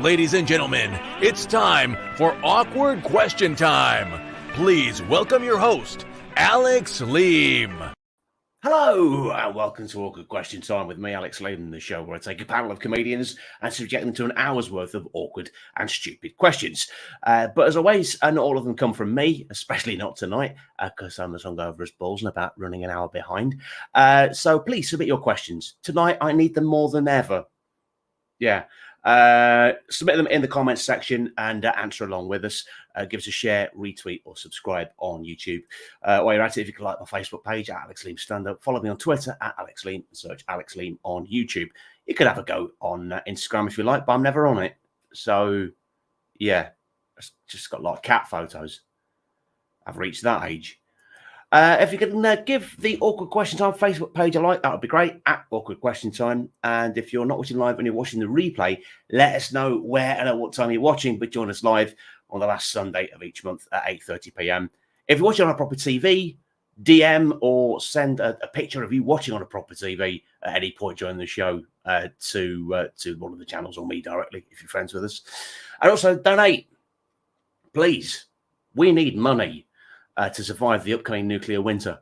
ladies and gentlemen, it's time for Awkward Question Time. Please welcome your host, Alex Leam. Hello, and welcome to Awkward Question Time with me, Alex Leam, the show where I take a panel of comedians and subject them to an hour's worth of awkward and stupid questions. But as always, not all of them come from me, especially not tonight, because I'm as hungover as balls and about running an hour behind. So please submit your questions. Tonight, I need them more than ever. Yeah. Submit them in the comments section and answer along with us. Give us a share, retweet, or subscribe on YouTube. While you're at it, if you could like my Facebook page at Alex Leam Stand Up, follow me on Twitter at Alex Leam, and search Alex Leam on YouTube. You could have a go on Instagram if you like, but I'm never on it. So, yeah, it's just got a lot of cat photos. I've reached that age. If you can give the Awkward Question Time Facebook page a like, that would be great, at Awkward Question Time. And if you're not watching live and you're watching the replay, let us know where and at what time you're watching, but join us live on the last Sunday of each month at 8:30 p.m. If you're watching on a proper TV, DM or send a picture of you watching on a proper TV at any point during the show to one of the channels or me directly if you're friends with us. And also donate, please. We need money to survive the upcoming nuclear winter.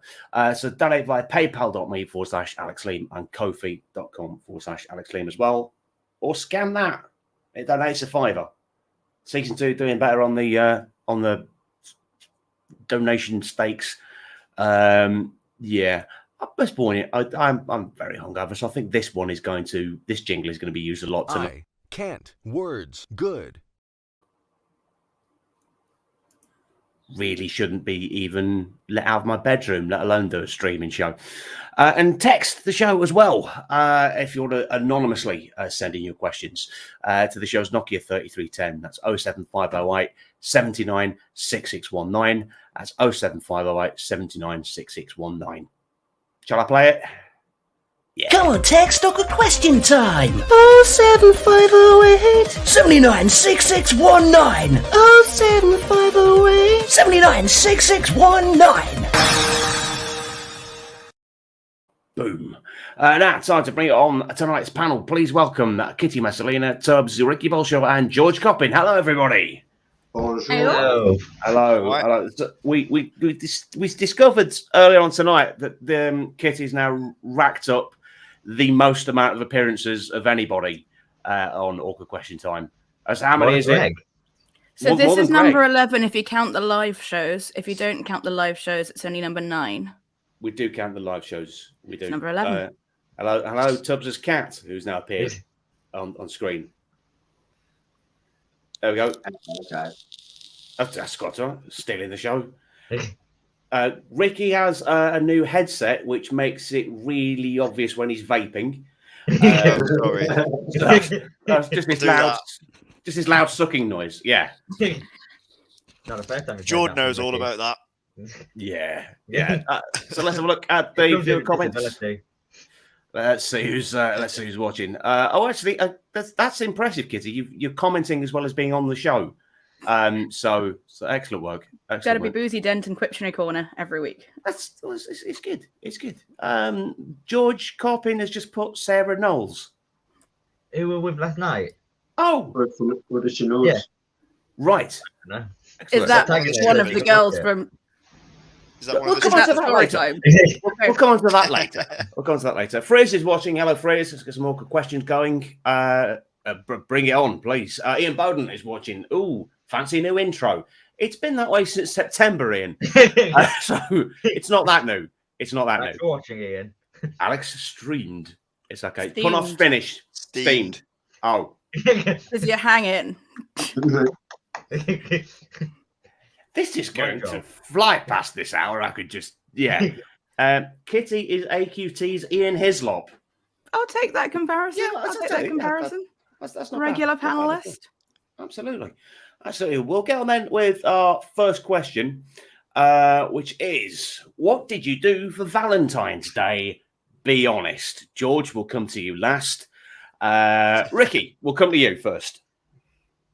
So donate via paypal.me/Alex Leam and kofi.com/Alex Leam as well. Or scan that. It donates a $5. Season 2 doing better on the donation stakes. Yeah. At this point, I'm very hungover, so I think this jingle is going to be used a lot tonight. I can't. Words. Good. Really shouldn't be even let out of my bedroom, let alone do a streaming show. And text the show as well if you want to anonymously send in your questions to the show's Nokia 3310. That's 07508 79 6619. That's 07508 79 6619. Shall I play it? Yeah. Come on, text Awkward Question Time. 07508 79 6619. 07508 79 6619. Boom. Now, time to bring it on tonight's panel. Please welcome Kitty Messalina, Tubz, Ricky Balshaw, and George Coppen. Hello, everybody. Hello. Hello. So we discovered earlier on tonight that Kitty's now racked up the most amount of appearances of anybody on Awkward Question Time. As how many is it? So this is number 11 if you count the live shows. If you don't count the live shows, it's only number 9. We do count the live shows. We do. It's number 11. Hello, Tubbs' cat, who's now appeared on screen. There we go. Okay. That's Scott, stealing the show. Ricky has a new headset, which makes it really obvious when he's vaping. Sorry. That's just his loud sucking noise. Yeah. Not the first time. Jordan knows all about that. Yeah. So let's have a look at the comments. Let's see who's watching. Actually, that's impressive, Kitty. You're commenting as well as being on the show. So excellent work. Got to be Boozy Dent and Quiptionary Corner every week. It's good. It's good. George Coppen has just put Sarah Knowles. Who were with last night? Oh, What does she know? Yeah. Right. No. Is that one of the girls from? Is that one We'll of come the on to that later. We'll come on to that later. Frizz is watching. Hello, Frizz. Let's get some awkward questions going. Bring it on, please. Ian Bowden is watching. Ooh, fancy new intro. It's been that way since September, Ian. So it's not that new. It's not that Thanks new. for watching, Ian. Alex streamed. It's okay. Steamed. Put off finished. Steamed. Oh. Because you're hanging. This is going to fly past this hour. I could just, yeah. Kitty is AQT's Ian Hislop. I'll take that comparison. Yeah, I'll take that comparison. That's not Regular bad. panelist. Absolutely. We'll get on then with our first question, which is, what did you do for Valentine's Day? Be honest. George, we'll come to you last. Ricky, we'll come to you first.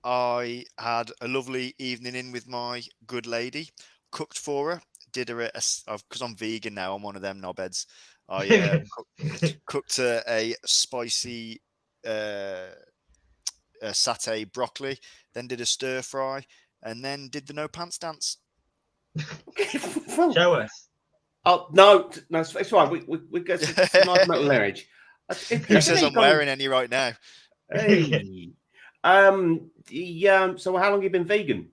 I had a lovely evening in with my good lady, cooked for her, did her because I'm vegan now, I'm one of them knobheads. I cooked her a spicy a satay broccoli, then did a stir fry, and then did the no pants dance. Show us. Oh no, it's fine. We get some nice metal lyric. Who says I'm wearing any right now? Hey. So how long have you been vegan?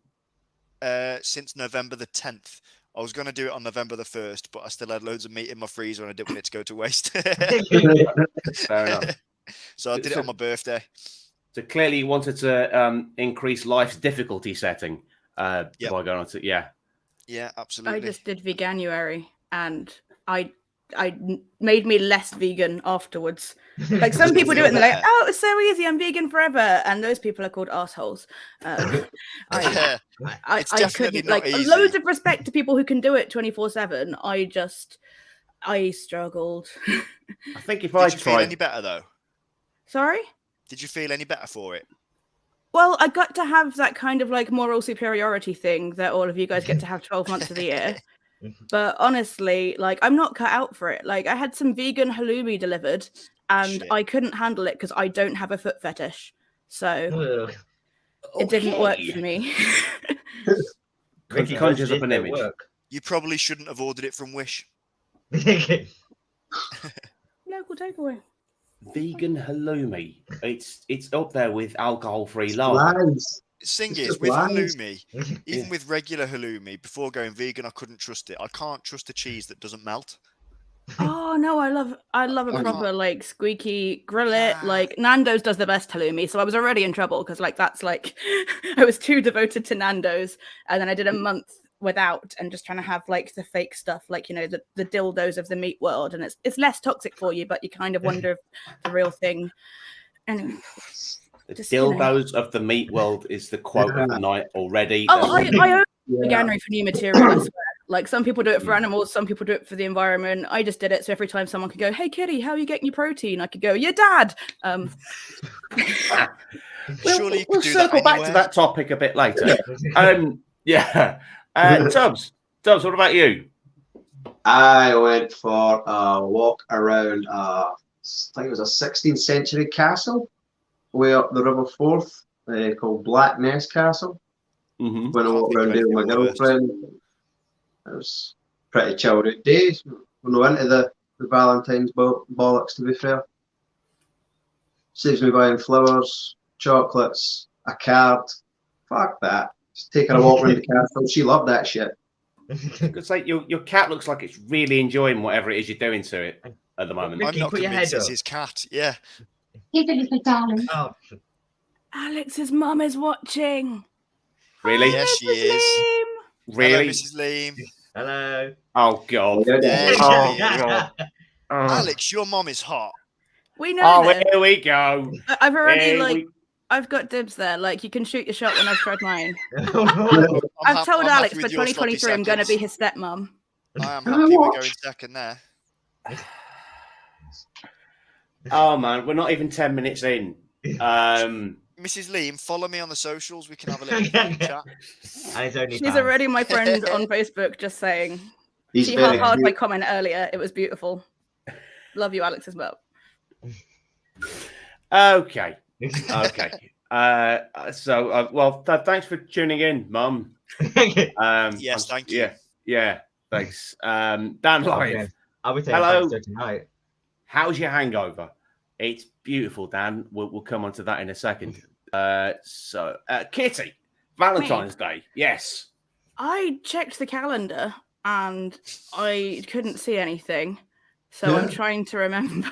Since November the 10th. I was going to do it on November the 1st, but I still had loads of meat in my freezer and I didn't want it to go to waste. Fair enough. So I did it on my birthday. So clearly you wanted to increase life's difficulty setting by going on to, Yeah, absolutely. I just did Veganuary, and I made me less vegan afterwards. Like some people do it and they're like, oh, it's so easy, I'm vegan forever. And those people are called assholes. I couldn't, like, easy. Loads of respect to people who can do it 24/7. I struggled. I think if Did I you feel any better though? Sorry? Did you feel any better for it? Well, I got to have that kind of like moral superiority thing that all of you guys get to have 12 months of the year. But honestly, like, I'm not cut out for it. Like, I had some vegan halloumi delivered and I couldn't handle it because I don't have a foot fetish. So it didn't work for me. Conjures up an image. You probably shouldn't have ordered it from Wish. Local takeaway. Vegan halloumi. It's up there with alcohol-free lard. Thing is, with halloumi, even with regular halloumi, before going vegan, I couldn't trust it. I can't trust a cheese that doesn't melt. Oh no, I love a proper like squeaky grill it. Like Nando's does the best halloumi, so I was already in trouble because like that's like I was too devoted to Nando's, and then I did a month without and just trying to have like the fake stuff, like, you know, the dildos of the meat world, and it's less toxic for you, but you kind of wonder if the real thing. Anyway. The dildos of the meat world is the quote of the night already. Oh, I own Veganuary for new material, I swear. Like, some people do it for animals, some people do it for the environment. I just did it so every time someone could go, hey, kitty, how are you getting your protein? I could go, your dad. We'll circle back to that topic a bit later. Tubz, what about you? I went for a walk around, I think it was a 16th century castle way up the River Forth, called Black Ness Castle. Mm-hmm. When I walked around there with my girlfriend, it was pretty chilled out days. We're not into the Valentine's bollocks, to be fair. Saves me buying flowers, chocolates, a card. Fuck that. Just taking a walk around the castle. She loved that shit. It's like your cat looks like it's really enjoying whatever it is you're doing to it at the moment. I'm not convinced it's his cat. Yeah. He's a little darling. Oh. Alex's mum is watching. Really? Yes, she is. Leam. Really? Hello, Mrs. Leam. Hello. Oh, God. Yeah, Oh, God. Alex, your mum is hot. We know this. Here we go. I've already, I've got dibs there. Like, you can shoot your shot when I've tried mine. I've told Alex for 2023 I'm going to be his stepmom. I am happy we're going second there. Oh, man, we're not even 10 minutes in. Mrs. Leam, follow me on the socials. We can have a little chat. She's already my friend on Facebook, just saying. She hard my comment earlier. It was beautiful. Love you, Alex's mum. Okay. Well, thanks for tuning in, Mum. Yes, thank you. Yeah, thanks. Dan Live. Hello. Tonight. How's your hangover? It's beautiful, Dan. We'll come on to that in a second. Kitty, Valentine's Day. Yes. I checked the calendar and I couldn't see anything. So I'm trying to remember.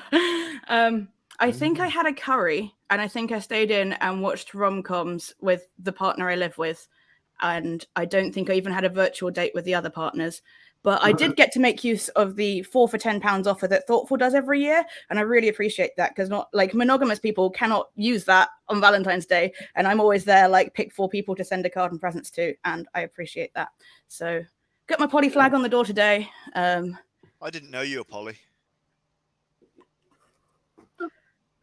I think I had a curry and I think I stayed in and watched rom-coms with the partner I live with. And I don't think I even had a virtual date with the other partners. But I did get to make use of the 4 for £10 offer that Thoughtful does every year. And I really appreciate that because not like monogamous people cannot use that on Valentine's Day. And I'm always there, like, pick 4 people to send a card and presents to. And I appreciate that. So got my poly flag on the door today. I didn't know you were poly.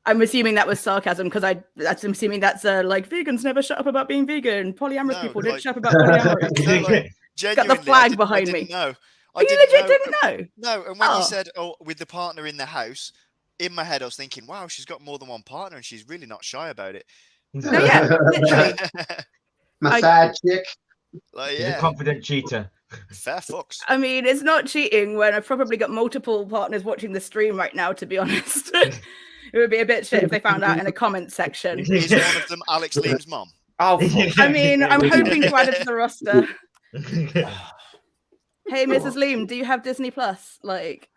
I'm assuming that was sarcasm because I'm assuming that's like vegans never shut up about being vegan. Polyamorous people didn't shut up about polyamory. Got the flag behind me. No, you legit didn't know. No, and when you said, with the partner in the house, in my head I was thinking, wow, she's got more than one partner and she's really not shy about it. No, yeah, literally. My side chick. Like, He's a yeah, confident cheater. fair fucks. I mean, it's not cheating when I've probably got multiple partners watching the stream right now, to be honest. It would be a bit shit if they found out in a comment section. Is one of them Alex Leam's mom? Oh, fuck. I mean, I'm hoping to add it to the roster. Hey, Mrs. Leam, do you have Disney Plus? Like,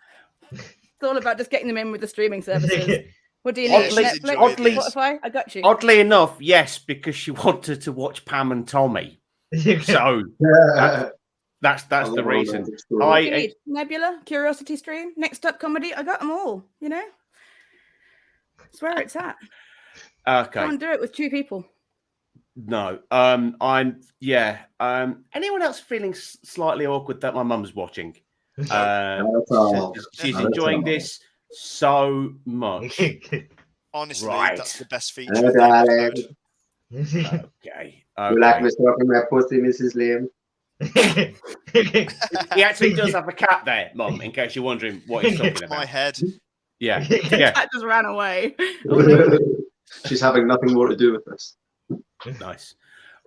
it's all about just getting them in with the streaming services. What do you need? Oddly- Netflix, oddly- Spotify? I got you. Oddly enough, yes, because she wanted to watch Pam and Tommy. So that's the reason. What do you need? Nebula, Curiosity Stream, Next Up Comedy. I got them all. You know, it's where it's at. Okay. Can't do it with two people. No. Anyone else feeling slightly awkward that my mum's watching? She's enjoying this so much. Honestly, Right. that's the best feature. Hello, of the darling. episode. Okay. You like me stroking my pussy, Mrs. Liam? He actually does have a cat there, Mum, in case you're wondering what he's talking My about. head. Yeah. The Yeah. cat just ran away. She's having nothing more to do with this. Nice.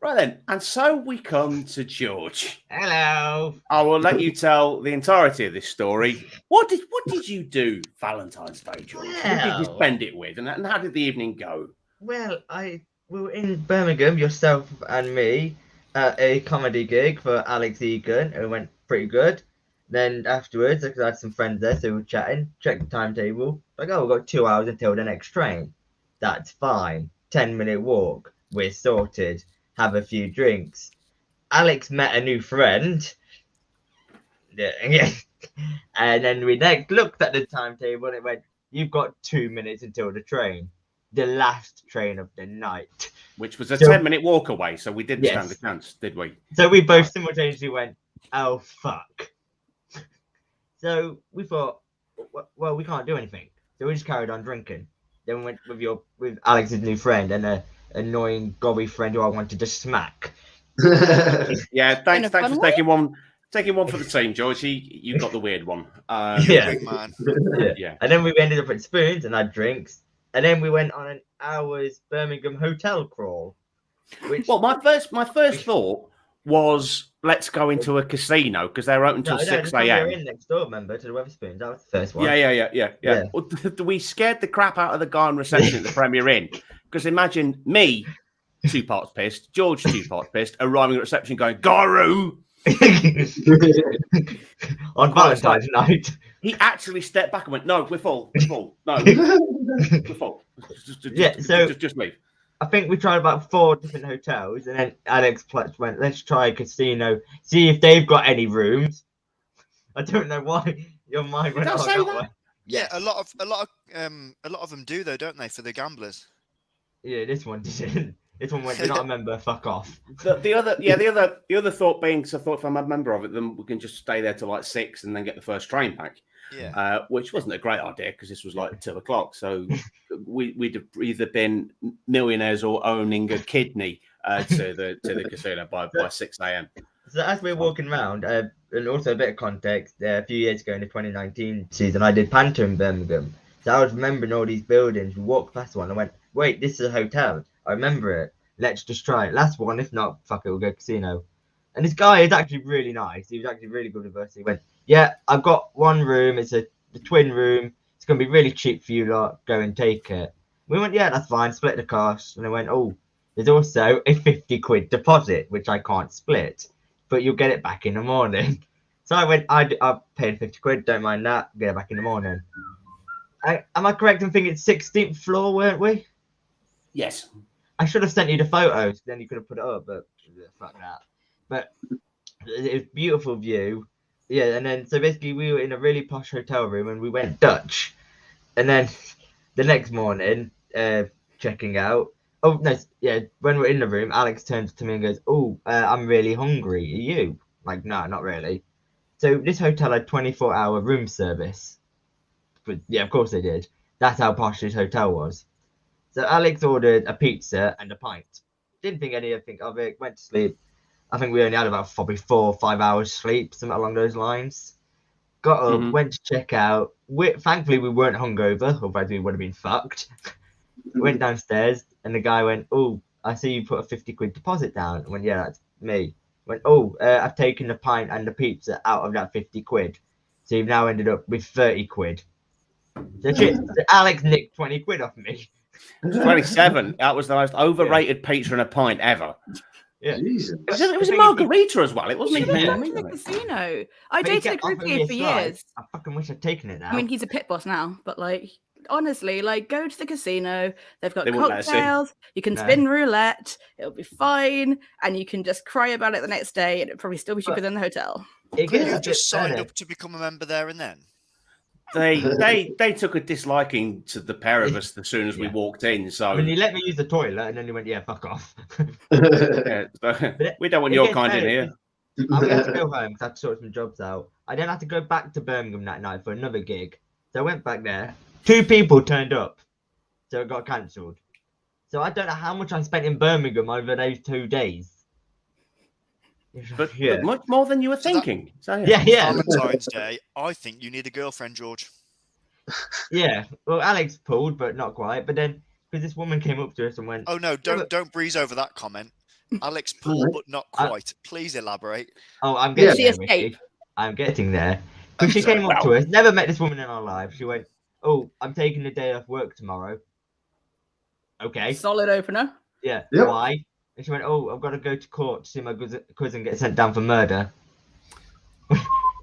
Right then. And so we come to George. Hello. I will let you tell the entirety of this story. What did you do Valentine's Day, George? Who did you Well- spend it with? And how did the evening go? Well, we were in Birmingham, yourself and me, at a comedy gig for Alex Egan, and it went pretty good. Then afterwards, because I had some friends there, so we were chatting, checked the timetable. Like, oh, we've got 2 hours until the next train. That's fine. 10-minute walk. We're sorted. Have a few drinks. Alex met a new friend. Yeah. And then we next looked at the timetable and it went, you've got 2 minutes until the train. The last train of the night. Which was a So- 10-minute walk away, so we didn't Yes. stand a chance, did we? So we both simultaneously went, oh, fuck. So we thought, well, we can't do anything. So we just carried on drinking. Then we went with Alex's new friend and an annoying gobby friend who I wanted to smack. Yeah, In thanks a for fun taking one for the team, George. You got the weird one. Yeah. Big man. Yeah. And then we ended up at Spoons and had drinks. And then we went on an hour's Birmingham hotel crawl. Which Well, my first thought was let's go into a casino because they're open until 6 we were a.m. in next door, remember, to the Wetherspoons. That was the first one. Yeah. Well, we scared the crap out of the guy on reception at the Premier Inn because imagine me, 2 parts pissed, George, 2 parts pissed, arriving at reception going, Garu! On Valentine's night. He actually stepped back and went, no, we're full. No, we're full. Just leave. I think we tried about 4 different hotels, and then Alex Clutch went, let's try a casino, see if they've got any rooms. I don't know why your mind went Did I on say that that? way. Yeah, a lot of them do though, don't they? For the gamblers. Yeah, this one didn't. This one went, you're not a member, fuck off. The other thought being, so I thought if I'm a member of it, then we can just stay there till like 6 and then get the first train back. Yeah. Which wasn't a great idea because this was like 2 o'clock. So we'd have either been millionaires or owning a kidney to the casino by 6 a.m. So as we're walking around, and also a bit of context, a few years ago in the 2019 season, I did Panto in Birmingham. So I was remembering all these buildings. We walked past one. I went, wait, this is a hotel. I remember it. Let's just try it. Last one. If not, fuck it, we'll go casino. And this guy is actually really nice. He was actually really good with us. He went, yeah, I've got one room. It's the twin room. It's going to be really cheap for you lot. Go and take it. We went, yeah, that's fine. Split the cost. And I went, oh, there's also a 50 quid deposit, which I can't split, but you'll get it back in the morning. So I went, I paid 50 quid. Don't mind that. Get it back in the morning. Am I correct in thinking it's 16th floor, weren't we? Yes. I should have sent you the photos. Then you could have put it up, but fuck that. But it was beautiful view. Yeah, and then so basically we were in a really posh hotel room and we went Dutch. And then the next morning, checking out. Oh no, yeah, when we're in the room, Alex turns to me and goes, "Oh, I'm really hungry. Are you?" Like, no, not really. So this hotel had 24-hour room service. But yeah, of course they did. That's how posh this hotel was. So Alex ordered a pizza and a pint. Didn't think anything of it. Went to sleep. I think we only had about probably 4 or 5 hours sleep, something along those lines. Got up, went to check out. Thankfully, we weren't hungover, otherwise we would have been fucked. Went downstairs. And the guy went, "Oh, I see you put a 50 quid deposit down." I went, "Yeah, that's me." Went, "Oh, I've taken the pint and the pizza out of that 50 quid. So you've now ended up with 30 quid. So Alex nicked 20 quid off me. 27. That was the most overrated pizza and a pint ever. Yeah. Jesus. It was a margarita as well. It wasn't You should even have meat gone to on the it. casino. I But he dated a kept offering me croupier a for slice. years. I fucking wish I'd taken it now. I mean, he's a pit boss now, but like, honestly, like, go to the casino. They've got They wouldn't let us in. cocktails. You can No. spin roulette. It'll be fine, and you can just cry about it the next day, and it'll probably still be cheaper than the hotel. It gets You a just bit signed better. up to become a member there and then. They took a disliking to the pair of us as soon as we Yeah. walked in. So I mean, he let me use the toilet, and then he went, "Yeah, fuck off." yeah, we don't want It your gets kind in better. here. I would have to go home because I had to sort some jobs out. I then had to go back to Birmingham that night for another gig. So I went back there. 2 people turned up. So it got cancelled. So I don't know how much I spent in Birmingham over those 2 days. But yeah. much more than you were So that- thinking. So Yeah. Valentine's Day, I think you need a girlfriend, George. Yeah. Well, Alex pulled, but not quite. But then, because this woman came up to us and went, Oh no, don't breeze over that comment. Alex pulled, but not quite. Please elaborate. "Oh, I'm getting Yeah. there, Ricky. I'm getting there." Because she came up to us, never met this woman in our life. She went, "Oh, I'm taking a day off work tomorrow." Okay. Solid opener. Yeah. Yep. Why? And she went, "Oh, I've got to go to court to see my cousin get sent down for murder."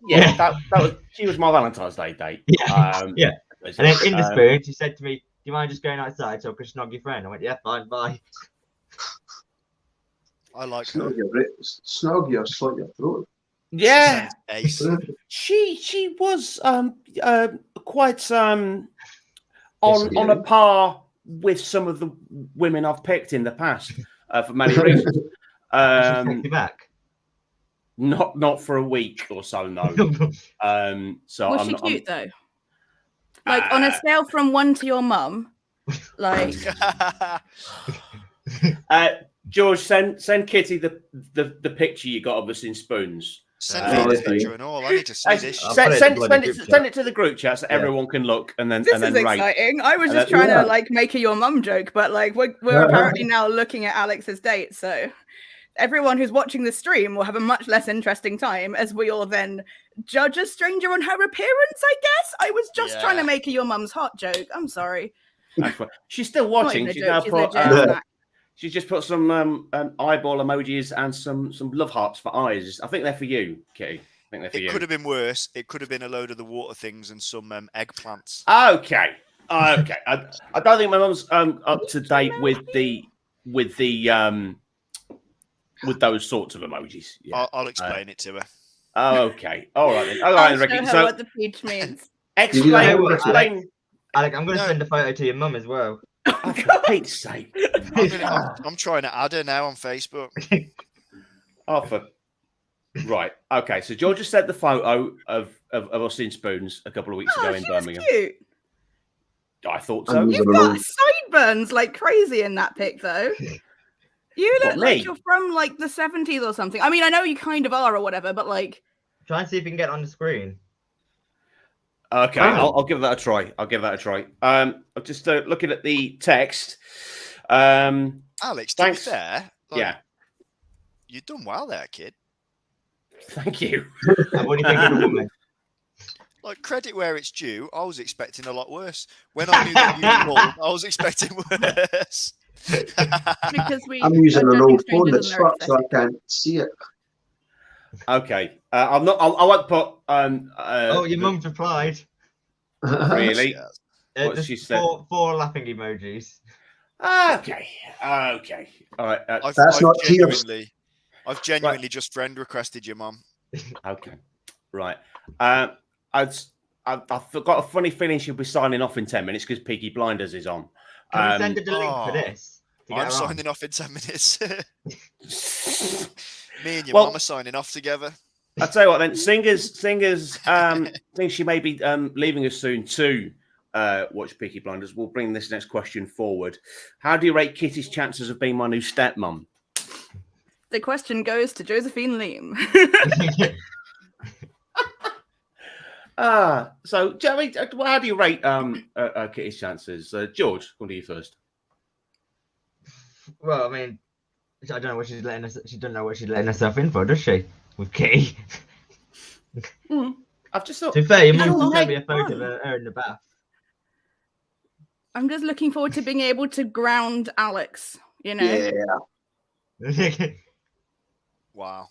yeah, that was she was my Valentine's Day date. Yeah. Yeah. And then in the Um, spirit, she said to me, "Do you mind just going outside so I can snog your friend?" I went, "Yeah, fine, bye." I like her. Snog your slit your throat. yeah, Ace. she was quite on a par with some of the women I've picked in the past for many reasons. Take you back. Not for a week or so, no. So Was I'm she not, cute though? Like on a scale from 1 to your mum, like George, send Kitty the picture you got of us in spoons. Send me the picture and all. I need to see this. I'll Send put it in the bloody group chat. it to the group chat so everyone can look and then this and then is rate. exciting. I was And just then- trying to like make a your mum joke, but like we're apparently now looking at Alex's date, so everyone who's watching the stream will have a much less interesting time as we all then judge a stranger on her appearance, I guess. I was just trying to make a your mum's hot joke. I'm sorry. She's still Not watching. even a She's joke, now she's put legit snack. she's just put some eyeball emojis and some love hearts for eyes. I think they're for you, Kitty. I think they're for It you. could have been worse. It could have been a load of the water things and some eggplants. Okay. I don't think my mum's up to date with those sorts of emojis. Yeah. I'll explain it to her. Okay. All right then. All I'll right, show Ricky. her So what the peach means. explain. what, explain. Alec, I'm going to No. send a photo to your mum as well. Oh, for Pete's sake. I'm trying to add her now on Facebook. Oh, for right. Okay. So George just sent the photo of us in spoons a couple of weeks ago in She was Birmingham. cute. I thought so. You've got sideburns like crazy in that pic, though. You look What, like me? you're from like the 70s or something. I mean, I know you kind of are or whatever, but like, Try and see if you can get on the screen. Okay, Oh. I'll give that a try. I'm just looking at the text. Alex, to Thanks. be fair, like, Yeah. you've done well there, kid. Thank you. And what do you think of the woman? Like, credit where it's due. I was expecting a lot worse. When I knew that you were bald, I was expecting worse. because I'm using are an judging old phone strangers that's on their fucked, so I aesthetic. can't see it. Okay, I'm not. I won't put. Oh, your mum's replied. Really? Yeah. What Just she said. four laughing emojis. Okay. All right. That's not tears. I've genuinely just friend requested your mum. Okay. Right. I've got a funny feeling she'll be signing off in 10 minutes because Peaky Blinders is on. Can we send her the link for oh, this? To get I'm her on? signing off in 10 minutes. Me and your Well- mum are signing off together. I'll tell you what then. Singers think she may be leaving us soon to watch Peaky Blinders. We'll bring this next question forward. How do you rate Kitty's chances of being my new stepmom? The question goes to Josephine Leam. So Jerry, how do you rate Kitty's chances? George, come to you first. Well, I mean, I don't know what she's letting us. She doesn't know what she's letting herself in for, does she? With Kitty. I've just thought. To be fair, your It's mum all sent me a like photo of fun. her in the bath. I'm just looking forward to being able to ground Alex, you know? Yeah. Wow.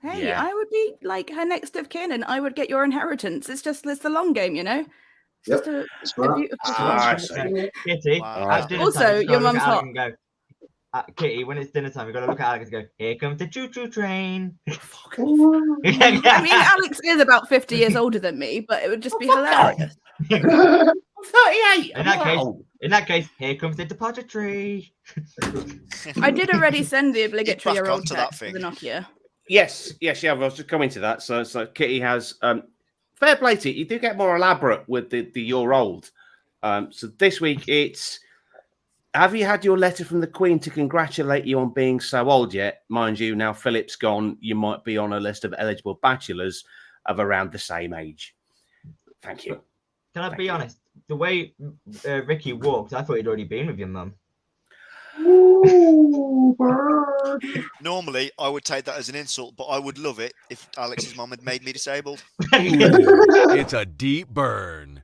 Hey, Yeah. I would be like her next of kin and I would get your inheritance. It's the long game, you know? It's Yep. just a Smart. beautiful Ah, thing. I see. Kitty, Wow. at dinner Also, time, you your gotta look mum's at Alex hot. and go, Kitty, when it's dinner time, you gotta look at Alex and go, here comes the choo-choo train. I mean, Alex is about 50 years older than me, but it would just be hilarious. I'm 38. In that case, here comes the depository. I did already send the obligatory back year old onto that text for thing. the Nokia. Yes, yeah. I was just coming to that. So Kitty has fair play to you. You do get more elaborate with the year old. So this week it's. Have you had your letter from the Queen to congratulate you on being so old yet? Mind you, now Philip's gone, you might be on a list of eligible bachelors of around the same age. Thank you. Can I Thank be you. honest? The way Ricky walked, I thought he'd already been with your mum. Ooh, bird. Normally, I would take that as an insult, but I would love it if Alex's mum had made me disabled. It's a deep burn.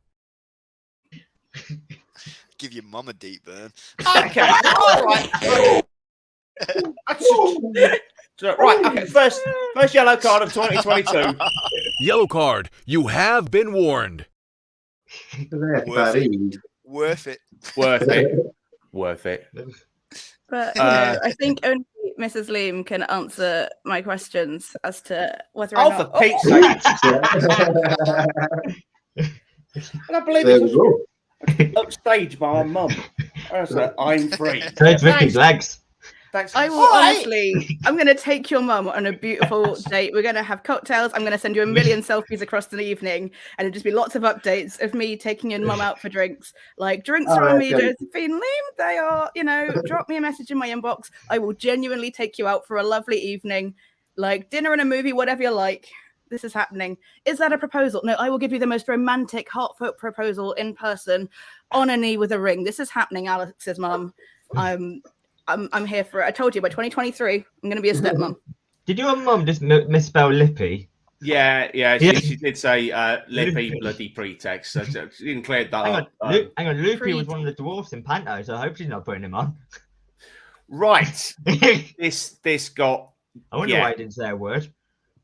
Give your mum a deep burn. Okay. All right. So, right. Okay. First yellow card of 2022. Yellow card. You have been warned. Worth it. Worth it. Worth it. Worth it. But you know, I think only Mrs. Leam can answer my questions as to whether or Oh, not. for Pete's sake! And I believe There we it go. was upstage by my mum. I'm free. So it's Ricky's legs. Thanks. I will All right. honestly, I'm going to take your mum on a beautiful date. We're going to have cocktails. I'm going to send you a million selfies across the evening, and it'll just be lots of updates of me taking your mum out for drinks. Like, drinks All are on right, me, good. Josephine Lim. They are, you know, drop me a message in my inbox. I will genuinely take you out for a lovely evening, like dinner and a movie, whatever you like. This is happening. Is that a proposal? No, I will give you the most romantic, heartfelt proposal in person on a knee with a ring. This is happening, Alex's mum. I'm here for it. I told you by 2023, I'm going to be a stepmom. Did your mum just misspell Lippy? Yeah. She did say lippy bloody pretext. So she didn't clear that Hang up. on, hang on. Loopy was one of the dwarfs in Panto, so I hope she's not putting him on. Right. I This got wonder why I didn't say a word.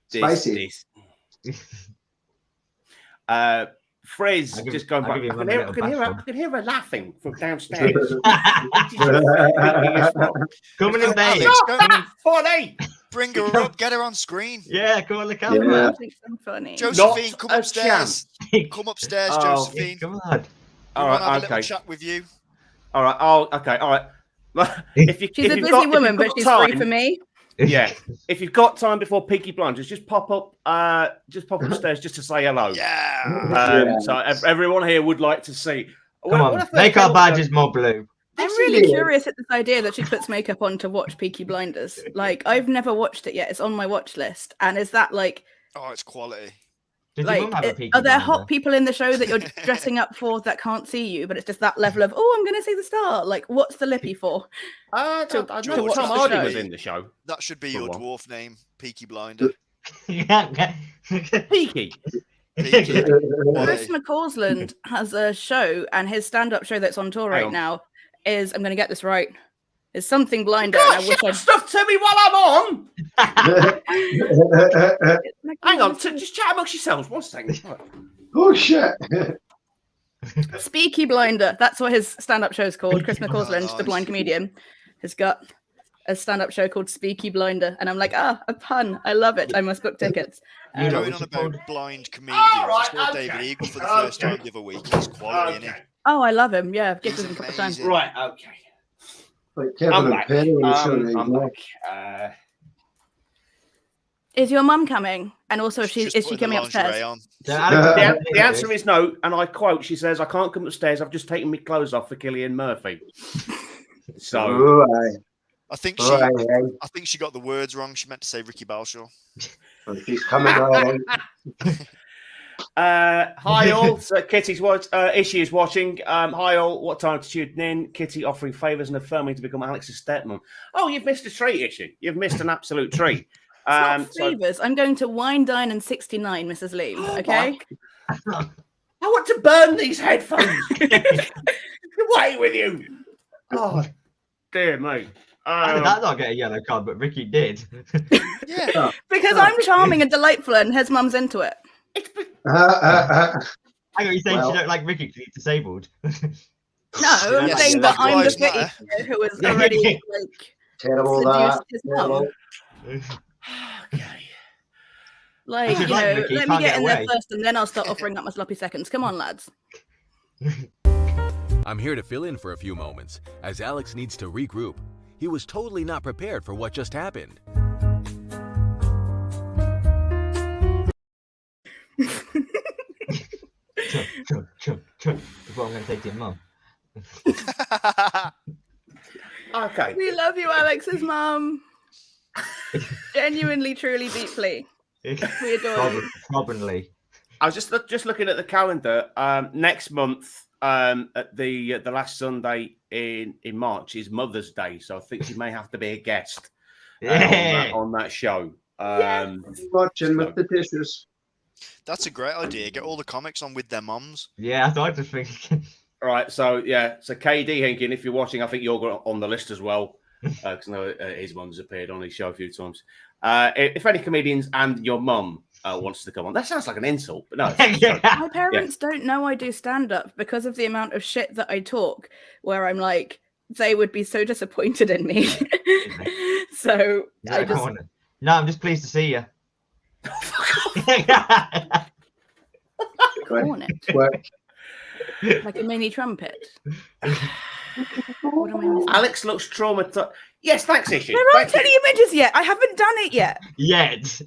Spicy. Frizz I'll give- just going I'll back. give you I one can, hear, minute I, of can hear her, background. I can hear her laughing from downstairs. Come on in, babe. Alex, Come on. Funny. Bring her up, get her on screen. Yeah, come on the camera. Yeah. I think so funny. Josephine, Not come a upstairs. Come upstairs, Oh, Josephine. Come on. We All want to have right. a little Okay. chat with you. All right. Oh, okay. All right. If you, She's if a you've busy got, if woman, you've but got she's time, free for me. Yeah. If you've got time before Peaky Blinders, just pop up. Just pop upstairs just to say hello. Yeah. So everyone here would like to see. Come on, make our badges more blue. I'm Yes, really it is. curious at this idea that she puts makeup on to watch Peaky Blinders. Like, I've never watched it yet. It's on my watch list. And is that like, Oh, it's quality. Does your like, mum have a Peaky are there Blinder? hot people in the show that you're dressing up for that can't see you, but it's just that level of, oh, I'm going to see the star. Like, what's the lippy for? I George, know Tom that Hardy should was be- in the show. That should be For your what? dwarf name, Peaky Blinder. Peaky. Peaky. Chris McCausland has a show, and his stand-up show that's on tour Hang right on. now is, I'm going to get this right, is something blinder. God, and I wish shout stuff to me while I'm on. Hang on, just chat amongst yourselves. 1 second. Right. Oh shit! Speaky Blinder. That's what his stand-up show is called. Chris Peaky McCausland, Blinder. the blind comedian, has got a stand-up show called Speaky Blinder, and I'm like, a pun. I love it. I must book tickets. You know, Going we on should about call- blind comedians. All right, I saw okay. David Eagle for the first time the other week. He's quality, isn't Okay. Oh, I love him. Yeah, I've He's gifted him a couple of times. amazing. Right. Okay. Like Kevin I'm and back. Penny on the show right I'm now. back. Is your mum coming? And also, is she Just putting coming the lingerie upstairs? on. So Alex- The answer is no, and I quote, she says, I can't come upstairs, I've just taken my clothes off for Killian Murphy. So, Oh, aye. I think Oh, she aye, I think she got the words wrong. She meant to say Ricky Balshaw. aye. She's coming all right. Hi all. So Kitty's Ishi is watching. Hi all. What time to tune in? Kitty offering favours and affirming to become Alex's stepmom. Oh, you've missed a treat, Ishi. You've missed an absolute treat. It's not favours. I'm going to wine, dine, and 69, Mrs. Leam. Okay. I want to burn these headphones. Away with you. Oh, dear me. How did that not get a yellow card, but Ricky did? Yeah. Because I'm charming and delightful and his mum's into it. Hang on, you're saying she don't like Ricky because he's disabled? No, I'm Yes, saying that I'm the likewise, bitty Matt. who was already like Terrible seduced that. his Terrible. mum. Okay. Like, If you like Ricky, let you me can't get get in there away. first and then I'll start offering up my sloppy seconds. Come on, lads. I'm here to fill in for a few moments, as Alex needs to regroup. He was totally not prepared for what just happened. Chug. That's what I'm going to say to your mum. Okay. We love you, Alex's mum. Genuinely, truly, deeply. We adore you. Probably. I was just looking at the calendar. Next month, at the last Sunday in March is Mother's Day, so I think she may have to be a guest on that show. Watching with the tissues. That's a great idea. Get all the comics on with their mums. Yeah, I was just thinking. All right, so KD Hinkin, if you're watching, I think you're on the list as well, because I know his mum's appeared on his show a few times. If any comedians and your mum wants to come on, that sounds like an insult, but no. My parents don't know I do stand-up because of the amount of shit that I talk, where I'm like, they would be so disappointed in me. So I just... No, I'm just pleased to see you. on it. Like a mini trumpet. What am I missing? Alex looks traumatized. Yes, thanks, Ishi. There aren't any images yet. I haven't done it yet. Yet.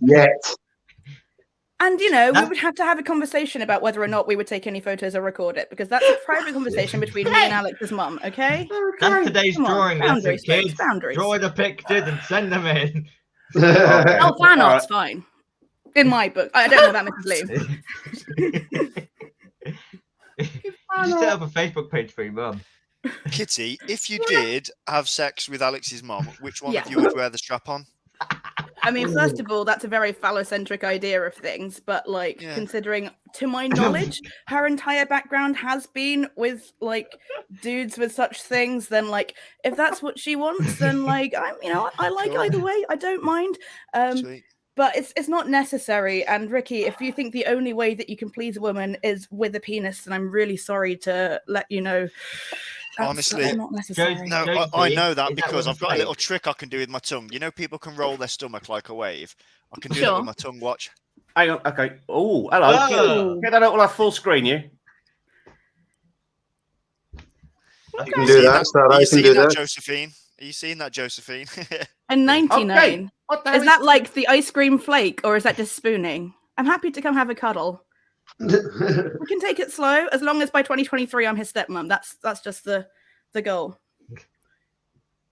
And, we would have to have a conversation about whether or not we would take any photos or record it, because that's a private conversation between me and Alex's mum, okay? That's today's Come on, drawing lesson, boundaries, kids. boundaries. Draw the pictures and send them in. Oh, fan art's fine. In my book. I don't know about Mrs. Leam. You set up a Facebook page for your mum. Kitty, if you did have sex with Alex's mum, which one of you would wear the strap on? I mean, first of all, that's a very phallocentric idea of things, but considering, to my knowledge, her entire background has been with dudes with such things, then if that's what she wants, then I like either way. I don't mind. Sweet. But it's not necessary. And Ricky, if you think the only way that you can please a woman is with a penis, then I'm really sorry to let you know. Honestly, not necessary. No, I know that because I've got a little trick I can do with my tongue. People can roll their stomach like a wave. I can do that with my tongue. Watch. Hang on. Okay. Oh, hello. Get that up on our full screen, you. You can do that. Are you seeing that, Josephine? Are you seeing that, Josephine? And 99. Okay. Is that like the ice cream flake, or is that just spooning? I'm happy to come have a cuddle. We can take it slow, as long as by 2023 I'm his stepmom. That's just the goal.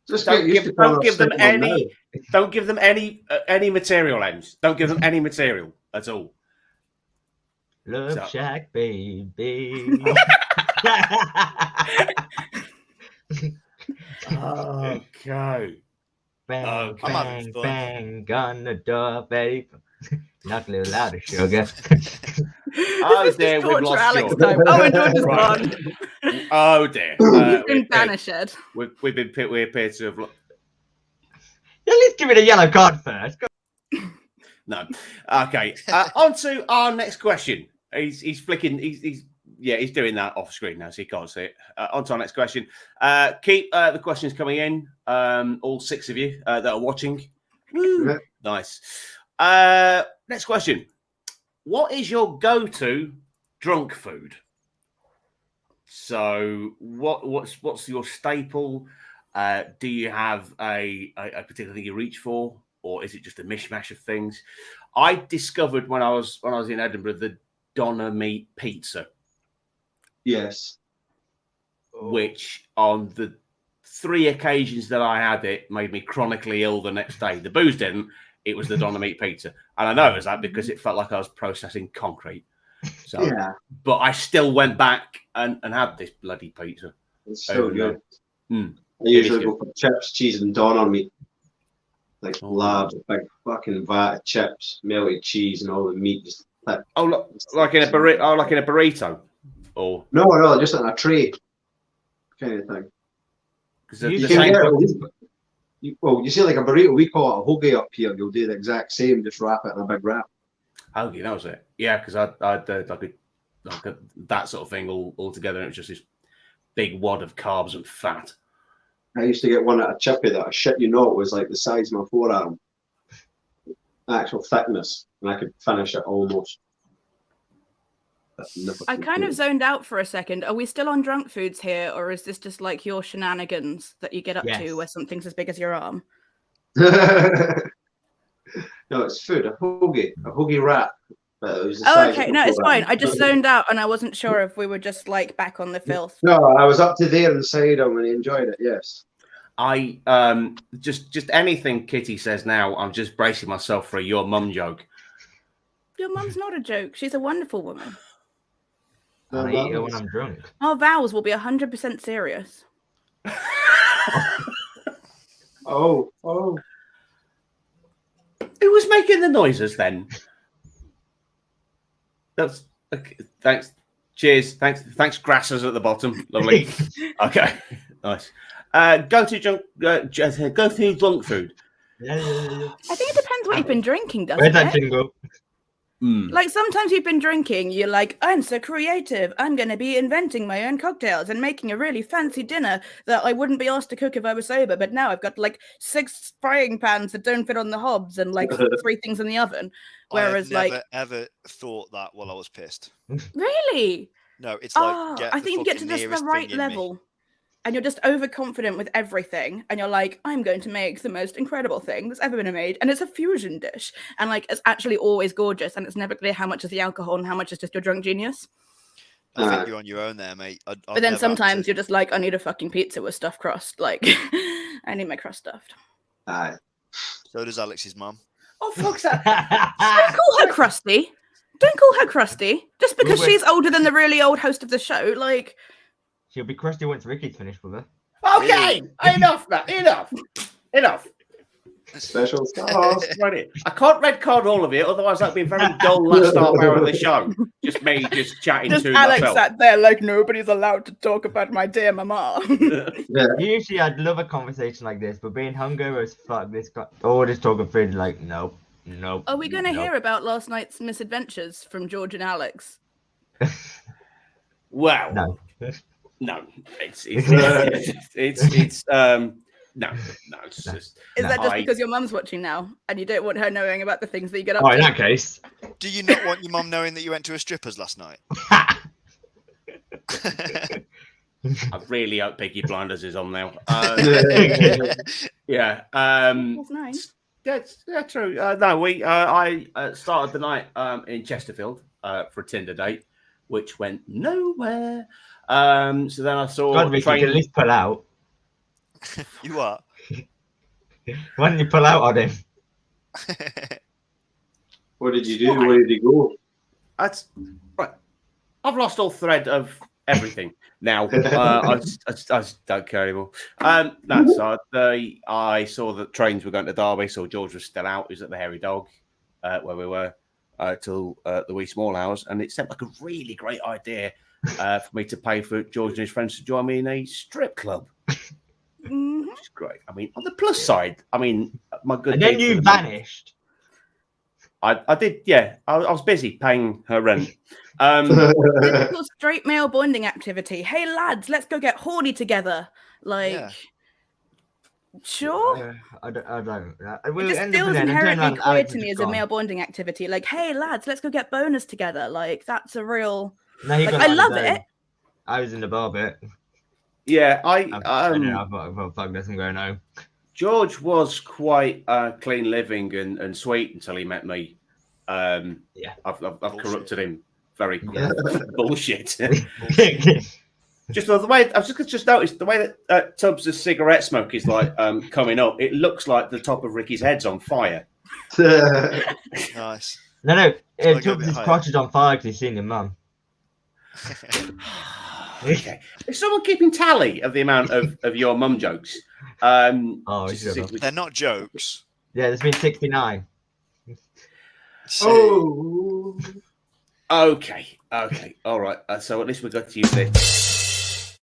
Just don't give them any material, Ems. Don't give them any material at all. Love Shack, baby. Okay. Bang on the door, baby. Knock a little louder, sugar. Oh dear, we've lost Alex George. time. Oh, and George is gone. Oh dear. He's been banished. We appear to have. At least give it a yellow card first. No. Okay. On to our next question. He's flicking. He's doing that off screen now, so you can't see it. On to our next question. Keep the questions coming in. All 6 of you that are watching. Woo. Nice. Next question. What is your go-to drunk food? So, what's your staple? Do you have a particular thing you reach for, or is it just a mishmash of things? I discovered when I was in Edinburgh the Doner meat pizza. Yes. Which on the 3 occasions that I had it made me chronically ill the next day. The booze didn't. It was the Doner meat pizza, and I know it was that because it felt like I was processing concrete. So, Yeah. but I still went back and had this bloody pizza. It's so good. Mm. I usually go for chips, cheese, and doner meat. Like Oh. large, big fucking vat of chips, melted cheese, and all the meat just thick. Oh, look, like in a burrito. Oh, like in a burrito. Or No, just on a tray, kind of thing. You You see, like a burrito, we call it a hoagie up here. You'll do the exact same, just wrap it in a big wrap. hoagie, that was it. Yeah, because I had like that sort of thing all together, and it was just this big wad of carbs and fat. I used to get one at a chippy that I shit you not was like the size of my forearm, actual thickness, and I could finish it almost. I kind of zoned out for a second. Are we still on drunk foods here, or is this just like your shenanigans that you get up to where something's as big as your arm? No, it's food. A hoagie wrap. Okay, no, it's fine. I just zoned out, and I wasn't sure if we were just like back on the filth. No, I was up to there inside him, and he enjoyed it. Yes. I just anything Kitty says now, I'm just bracing myself for a your mum joke. Your mum's not a joke. She's a wonderful woman. I eat it when I'm drunk. Our vows will be 100% serious. Oh. Who was making the noises then? That's okay, thanks. Cheers. Thanks. Grassers at the bottom. Lovely. Okay. Nice. Go through drunk food. I think it depends what you've been drinking, doesn't Where's that it? jingle? Like sometimes you've been drinking, you're like, I'm so creative. I'm going to be inventing my own cocktails and making a really fancy dinner that I wouldn't be asked to cook if I was sober. But now I've got like 6 frying pans that don't fit on the hobs and like 3 things in the oven. Whereas I never ever thought that while I was pissed. Really? No, it's like I think you get to just the right level. And you're just overconfident with everything. And you're like, I'm going to make the most incredible thing that's ever been made. And it's a fusion dish. And like, it's actually always gorgeous. And it's never clear how much is the alcohol and how much is just your drunk genius. I think you're on your own there, mate. But then sometimes you're just like, I need a fucking pizza with stuffed crust. Like, I need my crust stuffed. Aye. So does Alex's mum. Oh, fuck's that. Don't call her crusty. Don't call her crusty. Just because she's older than the really old host of the show. Like... She'll be crusty once Ricky's finished with her. Okay, enough, man. Enough. Special sauce. Right. I can't red card all of it, otherwise that'd be a very dull last half hour of the show. Just me just chatting just to Alex myself. sat there like nobody's allowed to talk about my dear mama. Yeah. Usually I'd love a conversation like this, but being hungover as fuck, this guy always talking food like nope. Are we going to hear about last night's misadventures from George and Alex? Well, No. no, it's just. Is that just because your mum's watching now and you don't want her knowing about the things that you get up Oh, to? in that case. Do you not want your mum knowing that you went to a stripper's last night? I really hope Peaky Blinders is on now. Yeah. That's nice. Yeah, true. No, I started the night in Chesterfield for a Tinder date, which went nowhere. So then I saw. God, Ricky, you can at least pull out. You are. Why didn't you pull out on him? What did you do? Where did you go? That's right. I've lost all thread of everything now. I don't care anymore. No, so I saw that trains were going to Derby, so George was still out. He was at the Hairy Dog, where we were till the wee small hours, and it seemed like a really great idea for me to pay for George and his friends to join me in a strip club. Which is great. I mean, on the plus side, I mean, my good. And then you vanished. I did, yeah. I was busy paying her rent. Typical straight male bonding activity. Hey lads, let's go get horny together. Like, sure. I don't. It just feels inherently clear to me as a male bonding activity. Like, hey lads, let's go get boners together. Like, that's a real. No, like, I love it. I was in the bar bit. Yeah, I thought, fuck this, I'm going home. George was quite clean living and sweet until he met me. I've corrupted him. Very bullshit. Just the way I've just noticed the way that Tubz' cigarette smoke is like coming up. It looks like the top of Ricky's head's on fire. Nice. No. Shall I go a Tubz' bit higher? crotch is on fire because he's seen your mum. Okay. Is someone keeping tally of the amount of your mum jokes? Oh, Just to see which- They're not jokes. Yeah, there's been 69. See, Oh. Okay. All right. So at least we got to use this.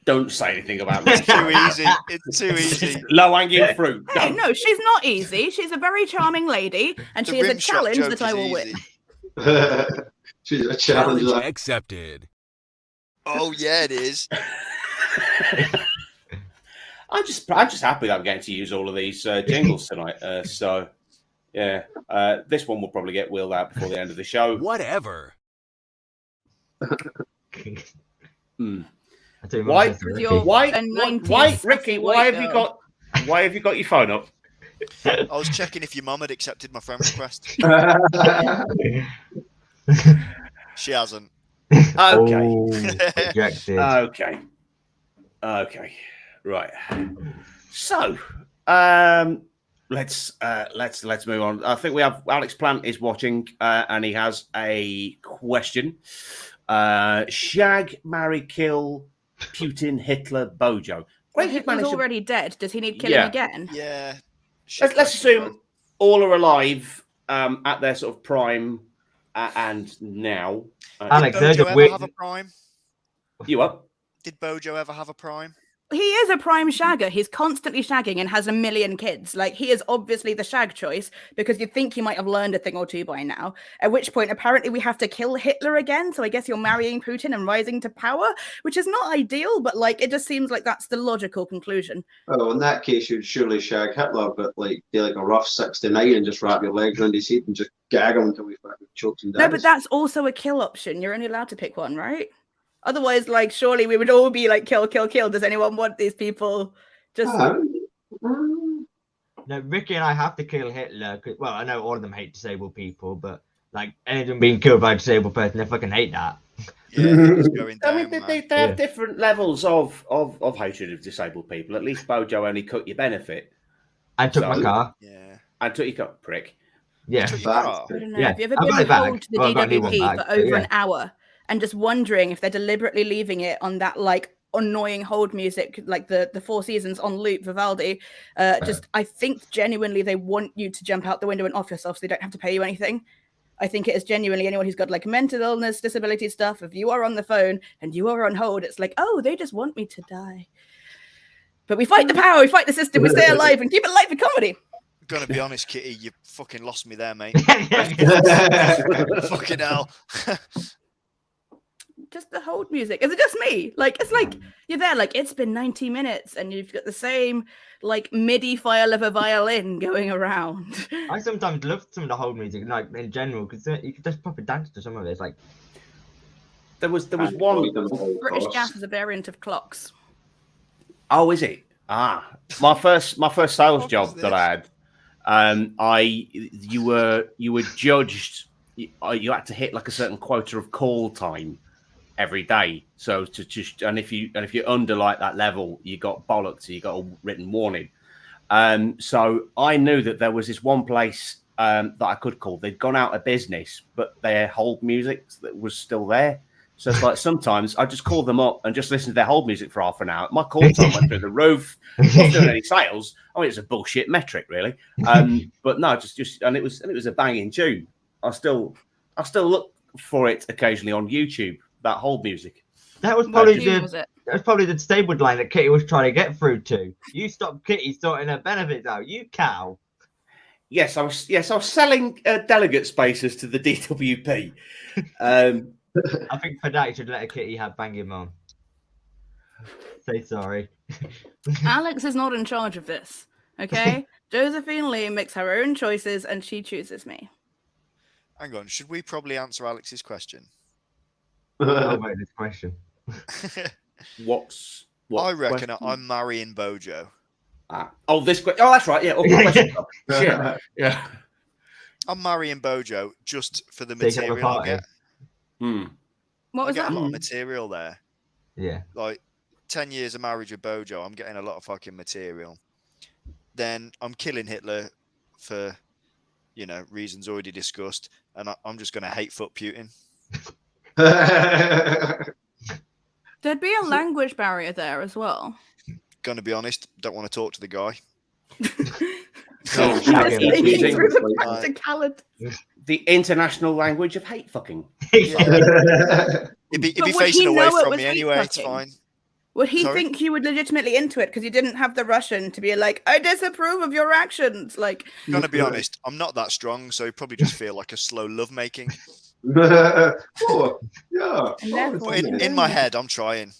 Don't say anything about me. it's too easy. It's too easy. Low hanging fruit. Hey, Don't. no, she's not easy. She's a very charming lady, and The she is a rim shot challenge joke that I is will easy. win. She's a challenge. Challenge accepted. Oh yeah, it is. I'm just happy that I'm getting to use all of these jingles tonight. So yeah, this one will probably get wheeled out before the end of the show. Whatever. Hmm. I tell you Why- what, With your Why, a 90s why, Ricky? sassy Why white have you girl. got your phone up? I was checking if your mum had accepted my friend request. She hasn't. Okay. Oh, rejected. Okay. Right. So, let's move on. I think we have Alex Plant is watching, and he has a question. Shag, marry, kill, Putin, Hitler, Bojo. Well, Great, you've Hitler's managed to- already dead. Does he need killing Yeah. again? Yeah. Let's assume all are alive at their sort of prime and now. Alex, Did there's Bojo a ever weird. have a prime? You up? Did Bojo ever have a prime? He is a prime shagger. He's constantly shagging and has a million kids. Like, he is obviously the shag choice because you'd think he might have learned a thing or two by now. At which point, apparently, we have to kill Hitler again. So I guess you're marrying Putin and rising to power, which is not ideal, but like, it just seems like that's the logical conclusion. Oh, in that case, you'd surely shag Hitler, but like do like a rough 69 and just wrap your legs around his head and just gag him until he fucking chokes him down. No, but that's also a kill option. You're only allowed to pick one, right? Otherwise, like, surely we would all be like, kill, kill, kill. Does anyone want these people just... No, Ricky and I have to kill Hitler. Well, I know all of them hate disabled people, but like any of them being killed by a disabled person, they fucking hate that. Yeah, Hitler's going I down, mean, man. they have different levels of hatred of disabled people. At least Bojo only cut your benefit I took my So- car. Yeah. and took your cut, prick. Yeah. Took your car. I don't know. Yeah, Have you ever I've got been it back. hold to the Well, I've got a new one DWP back, for but over yeah. an hour and just wondering if they're deliberately leaving it on that like annoying hold music, like the Four Seasons on loop, Vivaldi? Just, I think genuinely they want you to jump out the window and off yourself so they don't have to pay you anything. I think it is genuinely anyone who's got like mental illness, disability stuff. If you are on the phone and you are on hold, it's like, oh, they just want me to die. But we fight the power, we fight the system, we stay alive and keep it light for comedy. Gonna be honest, Kitty, you fucking lost me there, mate. Fucking hell. Just the hold music. Is it just me? Like, it's like you're there, like it's been 90 minutes and you've got the same like MIDI file of a violin going around. I sometimes love some of the hold music, like in general, because you can just proper dance to some of it. It's like, There was one. British Gas is a variant of clocks. Oh, is it? My first sales What job was that I had. You were judged. You had to hit like a certain quota of call time every day. So to just and if you're under like that level, you got bollocks. You got a written warning. So I knew that there was this one place that I could call. They'd gone out of business, but their hold music that was still there. So it's like sometimes I just call them up and just listen to their hold music for half an hour. My call time went through the roof. Not doing any sales. I mean, it's a bullshit metric, really. But no, just and it was a banging tune. I still look for it occasionally on YouTube. That hold music. that was probably Who was the it? disabled line that Kitty was trying to get through to. You stop Kitty sorting her benefits out, you cow. Yes, I was selling delegate spaces to the DWP. I think for that you should let a Kitty have banging mom. Say sorry. Alex is not in charge of this. Okay? Josephine Leam makes her own choices and she chooses me. Hang on, should we probably answer Alex's question? Oh wait, this question. what I reckon question? I'm marrying Bojo. This question. Oh, that's right. Yeah. Okay, question. Sure. Yeah. I'm marrying Bojo just for the They can have a material I party. get. What I was get that? a lot of material there. Yeah. Like 10 years of marriage with Bojo, I'm getting a lot of fucking material. Then I'm killing Hitler for reasons already discussed, and I'm just going to hate fuck Putin. There'd be a language barrier there as well. Going to be honest, don't want to talk to the guy. The international language of hate fucking. Yeah. He'd be facing away from me anyway. It's fine. Would he think you were legitimately into it because you didn't have the Russian to be like, I disapprove of your actions? Like, gonna be honest, I'm not that strong, so he'd probably just feel like a slow lovemaking. Oh, yeah. In my head, I'm trying.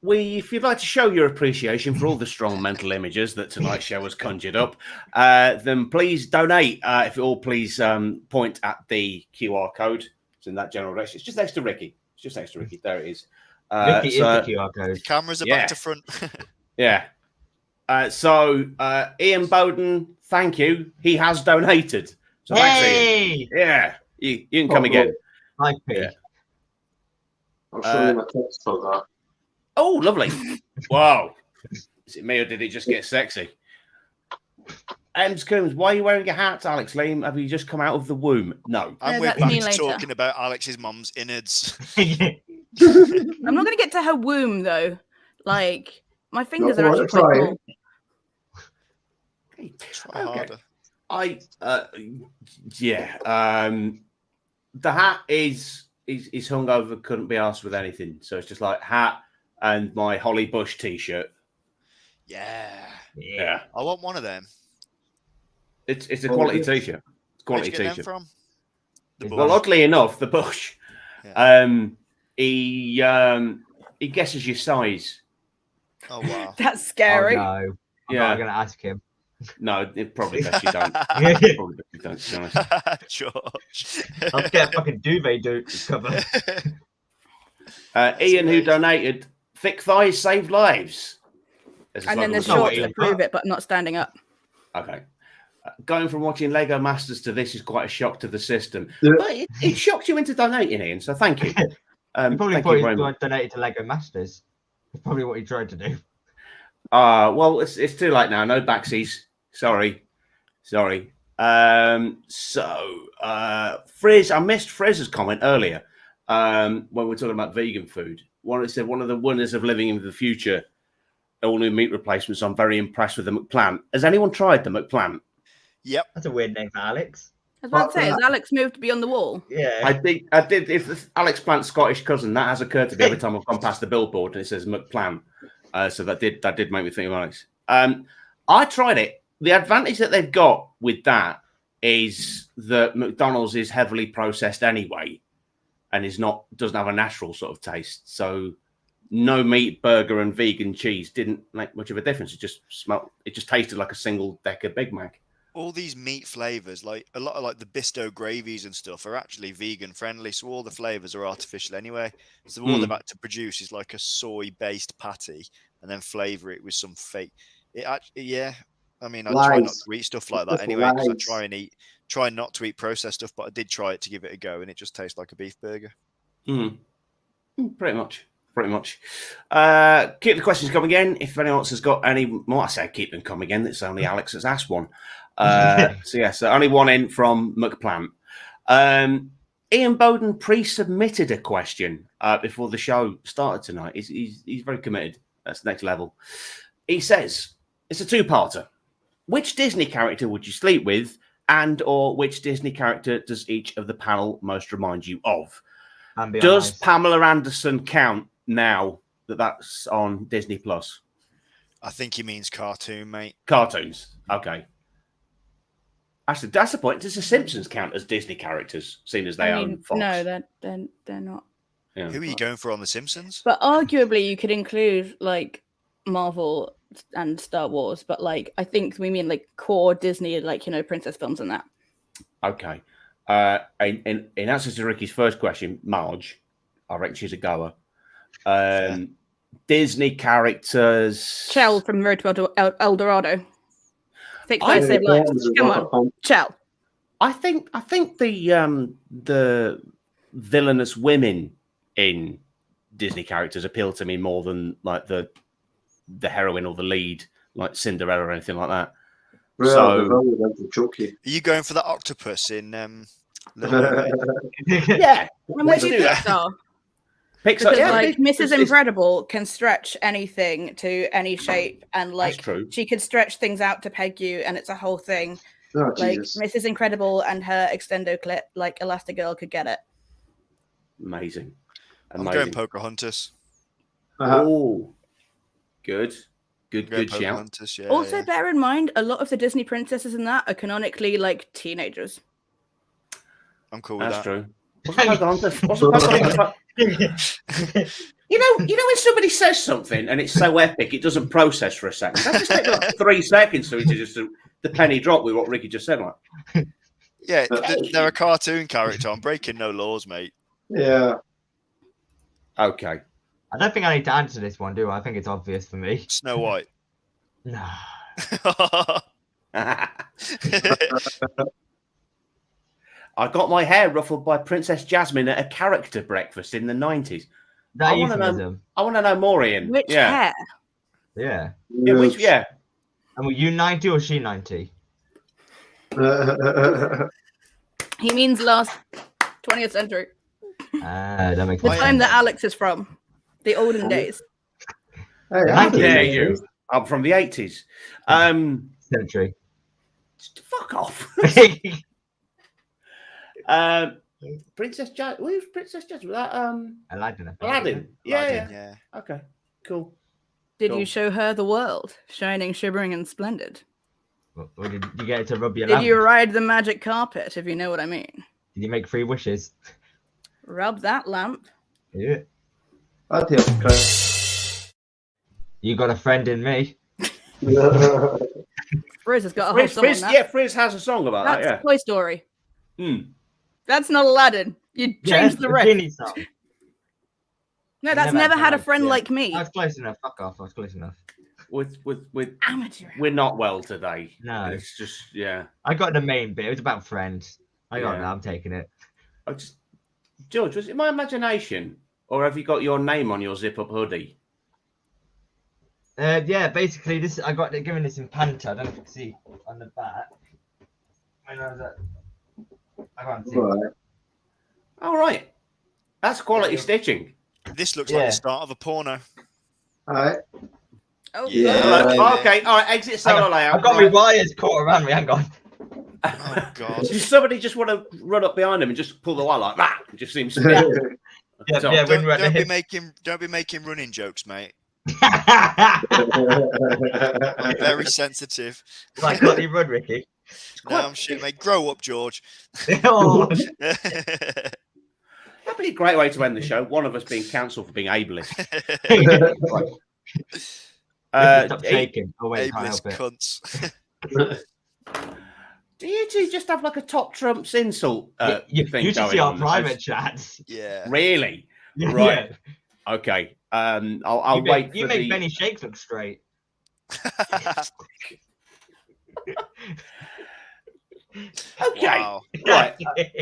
If you'd like to show your appreciation for all the strong mental images that tonight's show has conjured up, then please donate. If you all please point at the QR code. It's in that general direction. It's just next to Ricky. There it is. Ricky is the QR code. The cameras are back to front. Yeah. So Ian Bowden, thank you. He has donated. So thanks, Ian. Yeah. You can come again. Thank you. I'll show you my text for that. Oh, lovely. Wow. Is it me or did it just get sexy? Coombs, why are you wearing a hat, Alex Leam? Have you just come out of the womb? No. And we're back to talking about Alex's mum's innards. I'm not going to get to her womb, though. Like, my fingers are actually quite cool. Try harder. The hat is hung over, couldn't be asked with anything. So it's just like hat and my Holly Bush t-shirt. Yeah. I want one of them. It's a quality t-shirt. It's quality t-shirt. Them from? Well, oddly enough, the Bush. Yeah. He guesses your size. Oh wow. That's scary. Oh, no. I'm not going to ask him. No, it probably best you don't. Probably best you don't, to be honest. George. I'll get a fucking duvet cover. Ian, who donated, thick thighs save lives. And then there's shorts to prove it, but not standing up. Okay. Going from watching Lego Masters to this is quite a shock to the system. Yeah. But it shocked you into donating, Ian, so thank you. You probably thought he was going to donate to Lego Masters. That's probably what he tried to do. Well, it's too late now. No backsies. Sorry. Frizz, I missed Frizz's comment earlier when we were talking about vegan food. It said one of the wonders of living in the future, all new meat replacements. I'm very impressed with the McPlant. Has anyone tried the McPlant? Yep. That's a weird name for Alex. I was about to say, has Alex moved beyond the wall? Yeah. I did. If Alex Plant's Scottish cousin, that has occurred to me every time I've gone past the billboard and it says McPlant. So that did make me think of Alex. I tried it. The advantage that they've got with that is that McDonald's is heavily processed anyway, and doesn't have a natural sort of taste. So no meat burger and vegan cheese didn't make much of a difference. It just tasted like a single decker Big Mac. All these meat flavors, like a lot of like the Bisto gravies and stuff, are actually vegan friendly. So all the flavors are artificial anyway. So all they've had to produce is like a soy-based patty and then flavor it with some fake. I mean, I try not to eat stuff like that anyway, because I try not to eat processed stuff, but I did try it to give it a go, and it just tastes like a beef burger. Pretty much. Keep the questions coming again. If anyone else has got any more, I say keep them coming again. It's only Alex that's asked one. So only one in from McPlant. Ian Bowden pre-submitted a question before the show started tonight. He's very committed. That's next level. He says, it's a two-parter. Which Disney character would you sleep with, or which Disney character does each of the panel most remind you of? Does Pamela Anderson count now that that's on Disney Plus? I think he means cartoon, mate. Cartoons. Okay. Actually, that's the point. Does the Simpsons count as Disney characters, seeing as they own Fox? No, they're not. Yeah. Who are you going for on The Simpsons? But arguably, you could include like Marvel and Star Wars, but like I think we mean like core Disney, like princess films and that. Okay. In answer to Ricky's first question, Marge, I reckon she's a goer. Disney characters. Chell from Road to El Dorado. Save lives. Come on, Chell. I think the villainous women in Disney characters appeal to me more than like the heroine or the lead, like Cinderella or anything like that. Well, the went to choke you. Are you going for that octopus in Little Mermaid? Yeah, And let's maybe do that. Pixar. Pixar, Because yeah, like Mrs. it's- Incredible can stretch anything to any shape, and like true. she could stretch things out to peg you, and it's a whole thing. Oh, Like Jesus. Mrs. Incredible and her extendo clip, like Elastigirl could get it. Amazing. I'm going Pocahontas. Oh, good shout. Pocahontas, yeah. Also, yeah. bear in mind, a lot of the Disney princesses in that are canonically like teenagers. I'm cool with That's that. true. You know when somebody says something and it's so epic, it doesn't process for a second. That just takes like 3 seconds for it to just the penny drop with what Ricky just said. Like, Yeah, they're a cartoon character. I'm breaking no laws, mate. Yeah. okay. I don't think I need to answer this one, do I? I think it's obvious for me. Snow White. No. I got my hair ruffled by Princess Jasmine at a character breakfast in the 90s. That I want to know more, Ian. Which yeah. hair? Yeah. Yeah. And were you 90 or she 90? He means last 20th century. That makes The sense. time that Alex is from. The olden days. Hey, How Thank you. dare you? I'm from the 80s. Century. Fuck off. Princess Jasmine. Who's Princess Jasmine? That Aladdin. I think. Aladdin. Yeah. Yeah. Okay. Cool. Did Cool. you show her the world, shining, shimmering, and splendid? Or did you get it to rub your Did lamp? you ride the magic carpet, if you know what I mean? Did you make 3 wishes? Rub that lamp. Yeah. I'd have to cry. You got a friend in me. Frizz has got a whole song on that. Frizz has a song about That's that. Toy Story. Yeah. That's not Aladdin. You changed the riff. Genie song. No, that's Never never had a had, friend yeah. like me. I was close enough. Fuck off. I was close enough. With Amateur. we're not well today. No. It's just I got the main bit. It was about friends. I got Yeah. that. I'm taking it. George, was it my imagination, or have you got your name on your zip-up hoodie? Yeah, basically, this I got given this in Panta. I don't know if you can see on the back. When I was at, I can't see. Right. All right, that's quality stitching. This looks like Yeah. the start of a porno. All right. Oh, Yeah. Okay, all right. Exit solo layout. I've got my wires caught around me. Hang on. Oh God. Does somebody just want to run up behind him and just pull the wire like that? It just seems. Yeah, So- yeah. When we're at the Don't be hip. making running jokes, mate. I'm very sensitive. Like, got you run, Ricky. No, I'm shit, mate. Grow up, George. Oh, That'd be a great way to end the show. One of us being cancelled for being ableist. stop shaking. Oh wait, can't Ableist help it. cunts. Do you two just have like a top trumps insult You thing should going see our on? private chats. Yeah. Really? Yeah. Right. Okay. I'll You wait make, you for make the. Benny Shakes look straight. Okay. Wow. Right.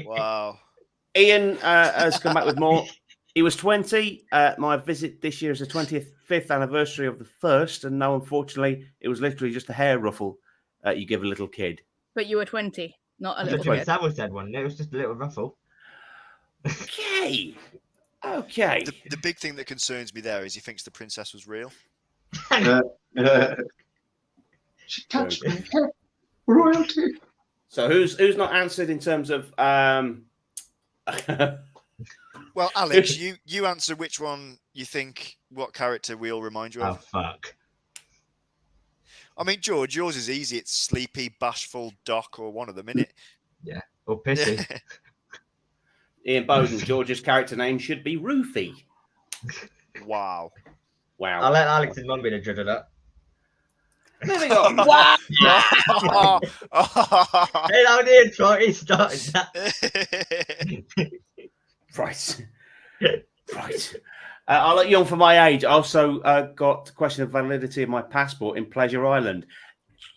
Wow. Ian has come back with more. He was 20. My visit this year is the 25th anniversary of the first, and no, unfortunately, it was literally just a hair ruffle you give a little kid. But you were 20, not a I little thought Jimmy kid. Savile said one. It was just a little ruffle. Okay. Okay. The big thing that concerns me there is he thinks the princess was real. She touched me. Royalty. So who's not answered in terms of Well, Alex, you answer which one you think, what character we all remind you Oh of. fuck. I mean, George, yours is easy. It's Sleepy, Bashful, Doc, or one of them, isn't it? Or pissy. Ian Bowden? George's character name should be Roofy. Wow. Wow. I'll let Alex's mum be the judge of that. Moving on. Wow. Hey, now the intro, he started that. Right. Right. I'll let you on for my age. I also got the question of validity of my passport in Pleasure Island.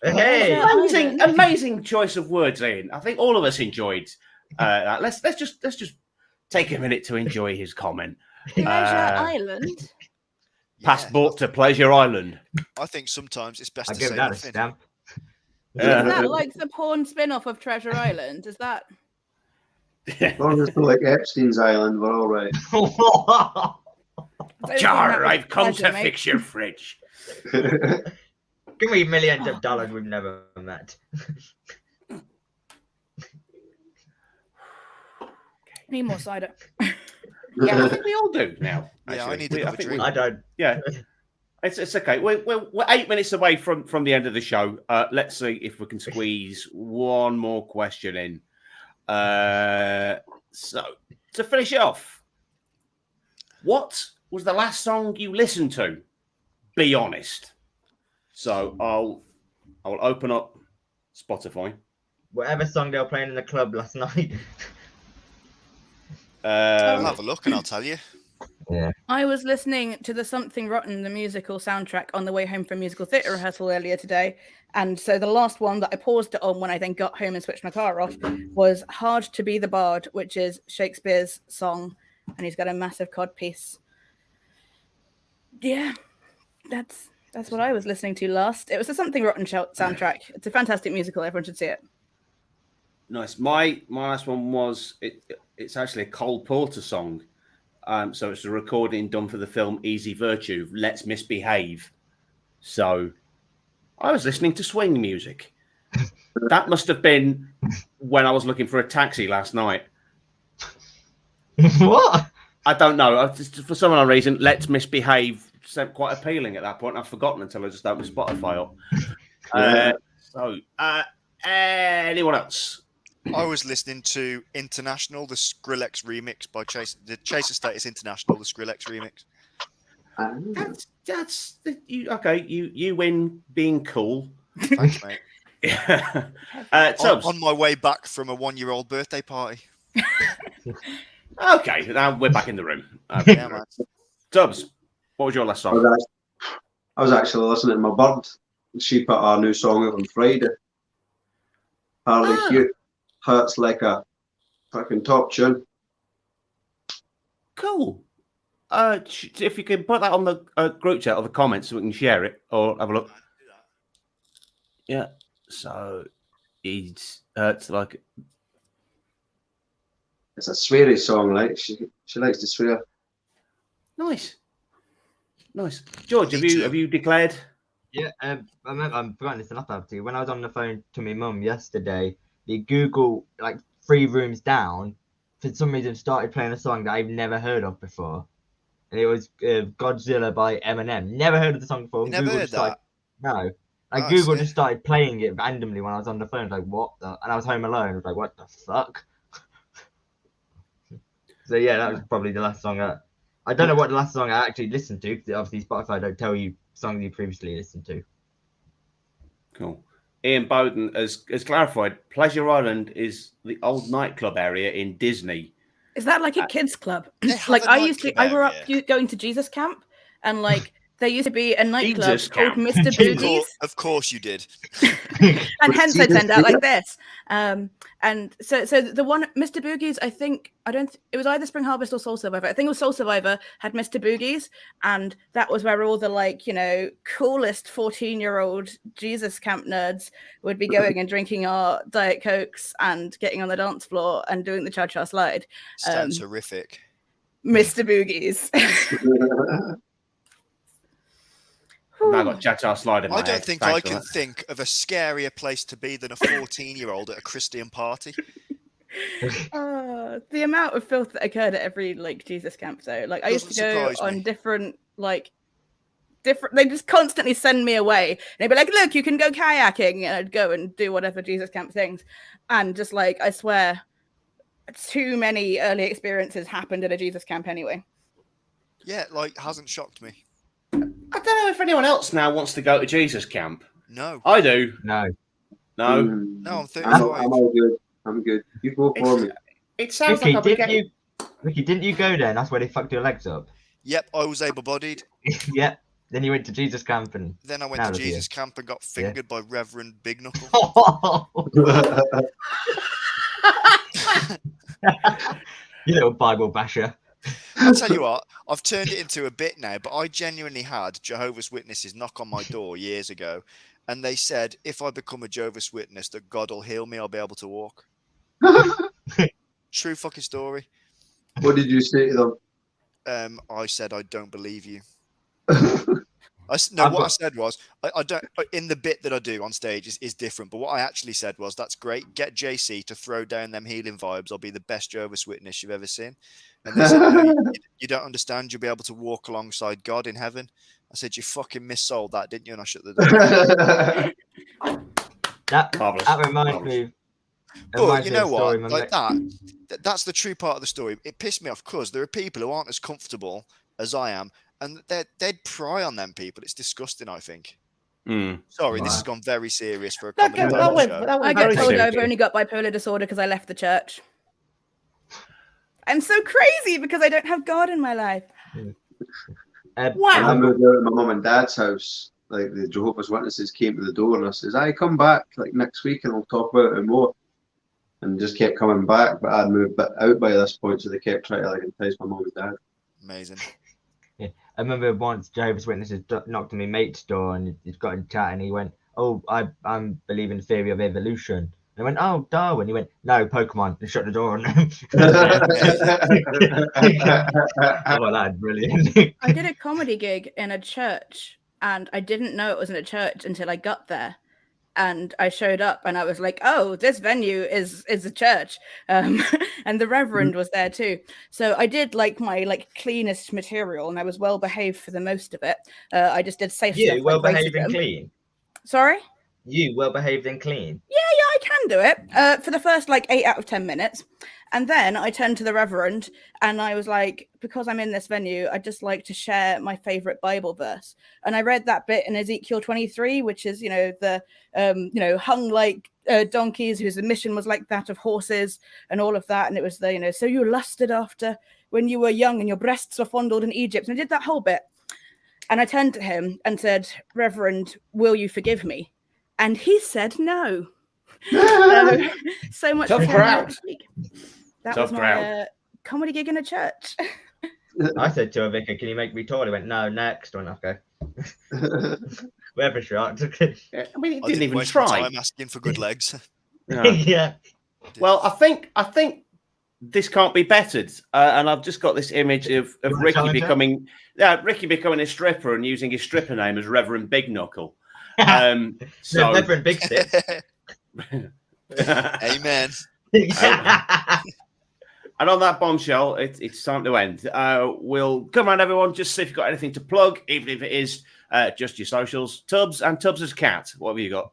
Hey, Amazing choice of words, Ian. I think all of us enjoyed that. Let's just take a minute to enjoy his comment. Pleasure Island. Passport to Pleasure Island. I think sometimes it's best I to give say that a nothing. stamp. Is that like the porn spin-off of Treasure Island? Is that? As long as it's not like Epstein's Island, we're all right. Jar, I've come to fix your fridge. Give me millions of dollars we've never met. Need more cider. Yeah, I think we all do now. Yeah, actually. I need another drink. I don't. Yeah, it's okay. We're 8 minutes away from the end of the show. Let's see if we can squeeze one more question in. So to finish it off, what was the last song you listened to? Be honest. So I'll open up Spotify. Whatever song they were playing in the club last night. I'll have a look and I'll tell you. Yeah. I was listening to the Something Rotten, the musical soundtrack, on the way home from musical theatre rehearsal earlier today. And so the last one that I paused it on when I then got home and switched my car off was Hard to Be the Bard, which is Shakespeare's song. And he's got a massive codpiece. Yeah, that's what I was listening to last. It was a Something Rotten soundtrack. It's a fantastic musical. Everyone should see it. Nice. My last one was it's actually a Cole Porter song. So it's a recording done for the film Easy Virtue, Let's Misbehave. So I was listening to swing music. That must have been when I was looking for a taxi last night. What? I don't know. For some odd reason, Let's Misbehave seemed quite appealing at that point. I've forgotten until I just opened Spotify up. Anyone else? I was listening to International, the Skrillex remix by Chase. The Chaser Status International, the Skrillex remix. That's okay. You win being cool. Thanks, mate. Tubz. On my way back from a 1-year-old birthday party. Okay, now we're back in the room. Yeah, man. Tubz, what was your last song? I was actually listening to my bird. She put our new song out on Friday. Harley Hugh. Hurts like a fucking top tune. Cool. If you can put that on the group chat or the comments so we can share it or have a look. Yeah. So it hurts like. It's a sweary song, like she likes to swear. Nice. George, have you declared? Yeah, I'm forgotten this enough about you. When I was on the phone to my mum yesterday, the Google, like 3 rooms down, for some reason started playing a song that I've never heard of before. And it was Godzilla by Eminem. Never heard of the song before. Never heard that? No. Like Google just started playing it randomly when I was on the phone. I was like, what the? And I was home alone. I was like, what the fuck? So yeah, that was probably the last song. I don't know what the last song I actually listened to, because obviously Spotify don't tell you songs you previously listened to. Cool. Ian Bowden has clarified, Pleasure Island is the old nightclub area in Disney. Is that like a kids club? Like I grew up going to Jesus Camp, and like there used to be a nightclub called Mr. Boogies. Of course you did. And hence I turned out like this. And so the one, Mr. Boogies, it was either Spring Harvest or Soul Survivor. I think it was Soul Survivor had Mr. Boogies, and that was where all the coolest 14-year-old Jesus Camp nerds would be going and drinking our Diet Cokes and getting on the dance floor and doing the cha-cha slide. Sounds horrific. Mr. Boogies. I got cha-cha slide in my I don't head. think Thanks I for can that. think of a scarier place to be than a 14-year-old at a Christian party. The amount of filth that occurred at every Jesus camp though. Like I used to go on different they just constantly send me away. And they'd be like, look, you can go kayaking, and I'd go and do whatever Jesus camp things. And just I swear too many early experiences happened at a Jesus camp anyway. Yeah, hasn't shocked me. I don't know if anyone else now wants to go to Jesus camp. No. I do. No. No. No, I'm 35. I'm all good. I'm good. You go for me. It sounds Ricky, like Ricky, didn't you go there and that's where they fucked your legs up? Yep, I was able-bodied. Yep. Then you went to Jesus camp and... Then I went to Jesus camp and got fingered by Reverend Big Knuckle. You little Bible basher. I'll tell you what, I've turned it into a bit now, but I genuinely had Jehovah's Witnesses knock on my door years ago, and they said, if I become a Jehovah's Witness, that God will heal me, I'll be able to walk. True fucking story. What did you say to them? I said, I don't believe you. I've What I got- said was, I don't. In the bit that I do on stage is different. But what I actually said was, that's great. Get JC to throw down them healing vibes. I'll be the best Jehovah's Witness you've ever seen. And they said, no, you don't understand. You'll be able to walk alongside God in heaven. I said, you fucking missold that, didn't you? And I shut the door. That reminds me. But you know what? Like that's the true part of the story. It pissed me off because there are people who aren't as comfortable as I am, and they'd pry on them people. It's disgusting, I think. Sorry, this has gone very serious for a comedy show. I get told I've only got bipolar disorder because I left the church. I'm so crazy because I don't have God in my life. Wow. I moved out of my mum and dad's house. Like the Jehovah's Witnesses came to the door and I says, I come back like next week and we'll talk about it more. And just kept coming back, but I'd moved out by this point, so they kept trying to like entice my mum and dad. Amazing. Yeah. I remember once Jehovah's Witnesses knocked on my mate's door and he's got in chat and he went, "Oh, I'm believing the theory of evolution." And I went, "Oh, Darwin." He went, "No, Pokemon," and shut the door on them. Oh, that's brilliant. I did a comedy gig in a church and I didn't know it was in a church until I got there. And I showed up and I was like, oh, this venue is a church. And the Reverend was there too. So I did like my cleanest material and I was well behaved for the most of it. I just did safe stuff. You well behaved and clean? Sorry? You well behaved and clean? Yeah, I can do it. For the first 8 out of 10 minutes. And then I turned to the Reverend and I was like, because I'm in this venue, I'd just like to share my favorite Bible verse. And I read that bit in Ezekiel 23, which is, the, hung like donkeys, whose mission was like that of horses and all of that. And it was the, so you lusted after when you were young and your breasts were fondled in Egypt. And I did that whole bit. And I turned to him and said, Reverend, will you forgive me? And he said no. So much Tough for crowd. That Tough was my comedy gig in a church. I said to her, Vicar, can you make me tall? He went, no, next. I went, okay. Whatever shot. I mean, he didn't even waste my try. time asking for good legs. Yeah. Well, I think this can't be bettered, and I've just got this image of Ricky becoming a stripper and using his stripper name as Reverend Big Knuckle. So Reverend Big Stick. Amen. And on that bombshell, it's time to end. We'll come around, everyone. Just see if you've got anything to plug, even if it is just your socials. Tubz and Tubz's cat. What have you got?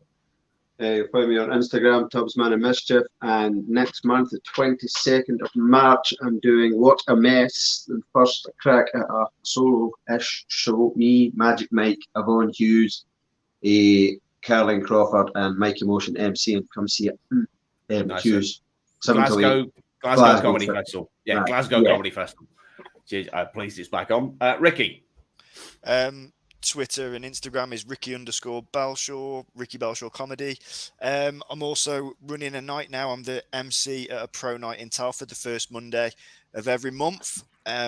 You find me on Instagram, Tubz Man of Mischief. And next month, the 22nd of March, I'm doing What a Mess, the first crack at a solo-ish show. Me, Magic Mike, Yvonne Hughes, Caroline Crawford, and Mikey Motion MC. And come see it. Nice. Hughes. Glasgow Comedy Festival. Festival. Yeah, Right. Glasgow Comedy Festival. Pleased it's back on. Ricky. Twitter and Instagram is Ricky_Balshaw, Ricky Balshaw Comedy. I'm also running a night now. I'm the MC at a pro night in Telford the first Monday of every month.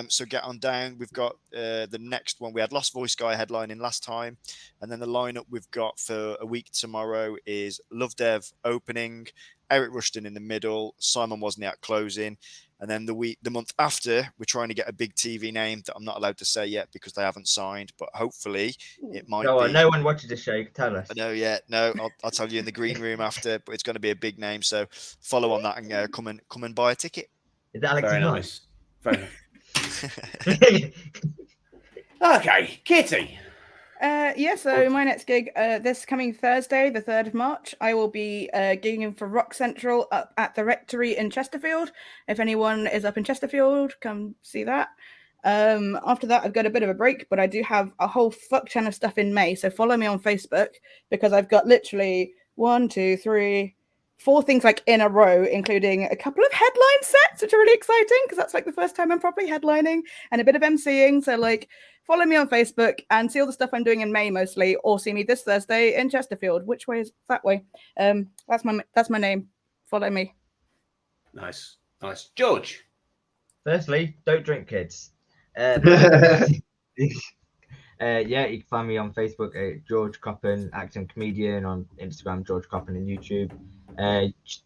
So get on down. We've got the next one. We had Lost Voice Guy headlining last time. And then the lineup we've got for a week tomorrow is Love Dev opening, Eric Rushton in the middle, Simon Wozniak closing. And then the month after, we're trying to get a big TV name that I'm not allowed to say yet because they haven't signed, but hopefully it might be. No one watches the show. You can tell us. I know yet. No, I'll tell you in the green room after, but it's going to be a big name. So follow on that and come and buy a ticket. Is that Alex? Very nice. Very Okay, Kitty. So my next gig this coming Thursday, the 3rd of March, I will be gigging for Rock Central up at the Rectory in Chesterfield. If anyone is up in Chesterfield, come see that. After that, I've got a bit of a break, but I do have a whole fuck ton of stuff in May. So follow me on Facebook because I've got literally 1, 2, 3, 4 things in a row, including a couple of headline sets, which are really exciting because that's the first time I'm properly headlining, and a bit of MCing. So follow me on Facebook and see all the stuff I'm doing in May mostly, or see me this Thursday in Chesterfield. Which way is that way? That's my name. Follow me. Nice. George. Firstly, don't drink, kids. Yeah, you can find me on Facebook at George Coppen, actor and comedian, on Instagram, George Coppen, and YouTube.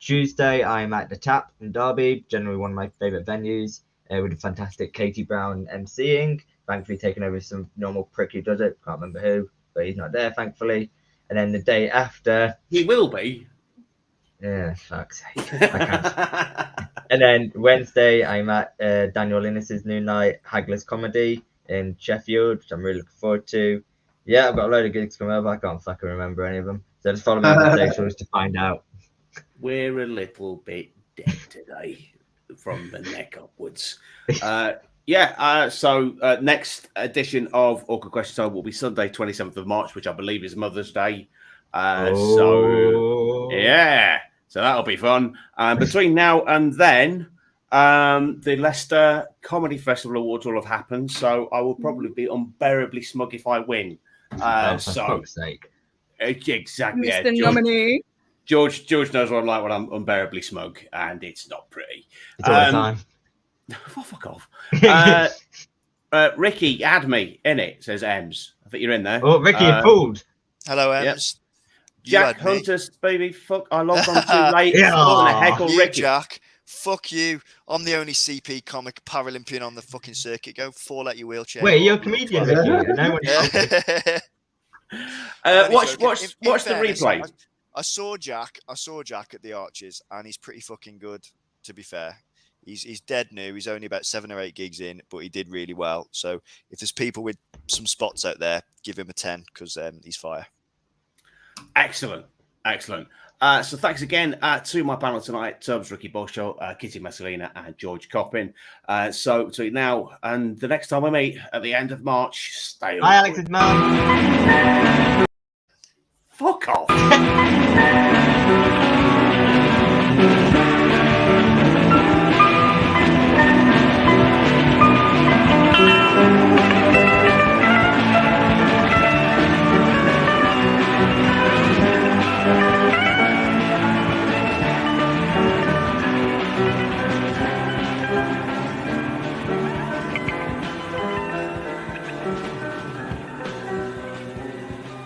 Tuesday, I'm at the Tap in Derby, generally one of my favourite venues, with a fantastic Katie Brown emceeing. Thankfully, taking over some normal prick who does it. Can't remember who, but he's not there, thankfully. And then the day after, He will be. yeah, fuck's sake, I can't. And then Wednesday, I'm at Daniel Innes's new night, Haggler's Comedy in Sheffield, which I'm really looking forward to. Yeah, I've got a load of gigs coming up. I can't fucking remember any of them. So just follow me on the socials to find out. We're a little bit dead today from the neck upwards. So next edition of Awkward Question Time will be Sunday, 27th of March, which I believe is Mother's Day. So that'll be fun. Between now and then, the Leicester Comedy Festival Awards will have happened, so I will probably be unbearably smug if I win. For fuck's sake. Exactly. Mr. Nominee. George knows what I'm like when I'm unbearably smug, and it's not pretty. It's all the time. Oh, fuck off. Ricky, add me in it, says Ems. I think you're in there. Oh, Ricky, you fooled. Hello, Ems. Jack Hunter's baby. Fuck, I logged on too late. Yeah. Heckle You, Ricky. Jack. Fuck you. I'm the only CP comic Paralympian on the fucking circuit. Go fall out your wheelchair. Wait, you're a comedian, Ricky. No one Watch the replay. I saw Jack at the Arches, and he's pretty fucking good, to be fair. He's dead new. He's only about 7 or 8 gigs in, but he did really well. So if there's people with some spots out there, give him a 10 because he's fire. Excellent. So thanks again to my panel tonight, Tubz, Ricky Balshaw, Kitty Messalina, and George Coppen. So between now and the next time we meet at the end of March, stay on. Hi, Alex's mum.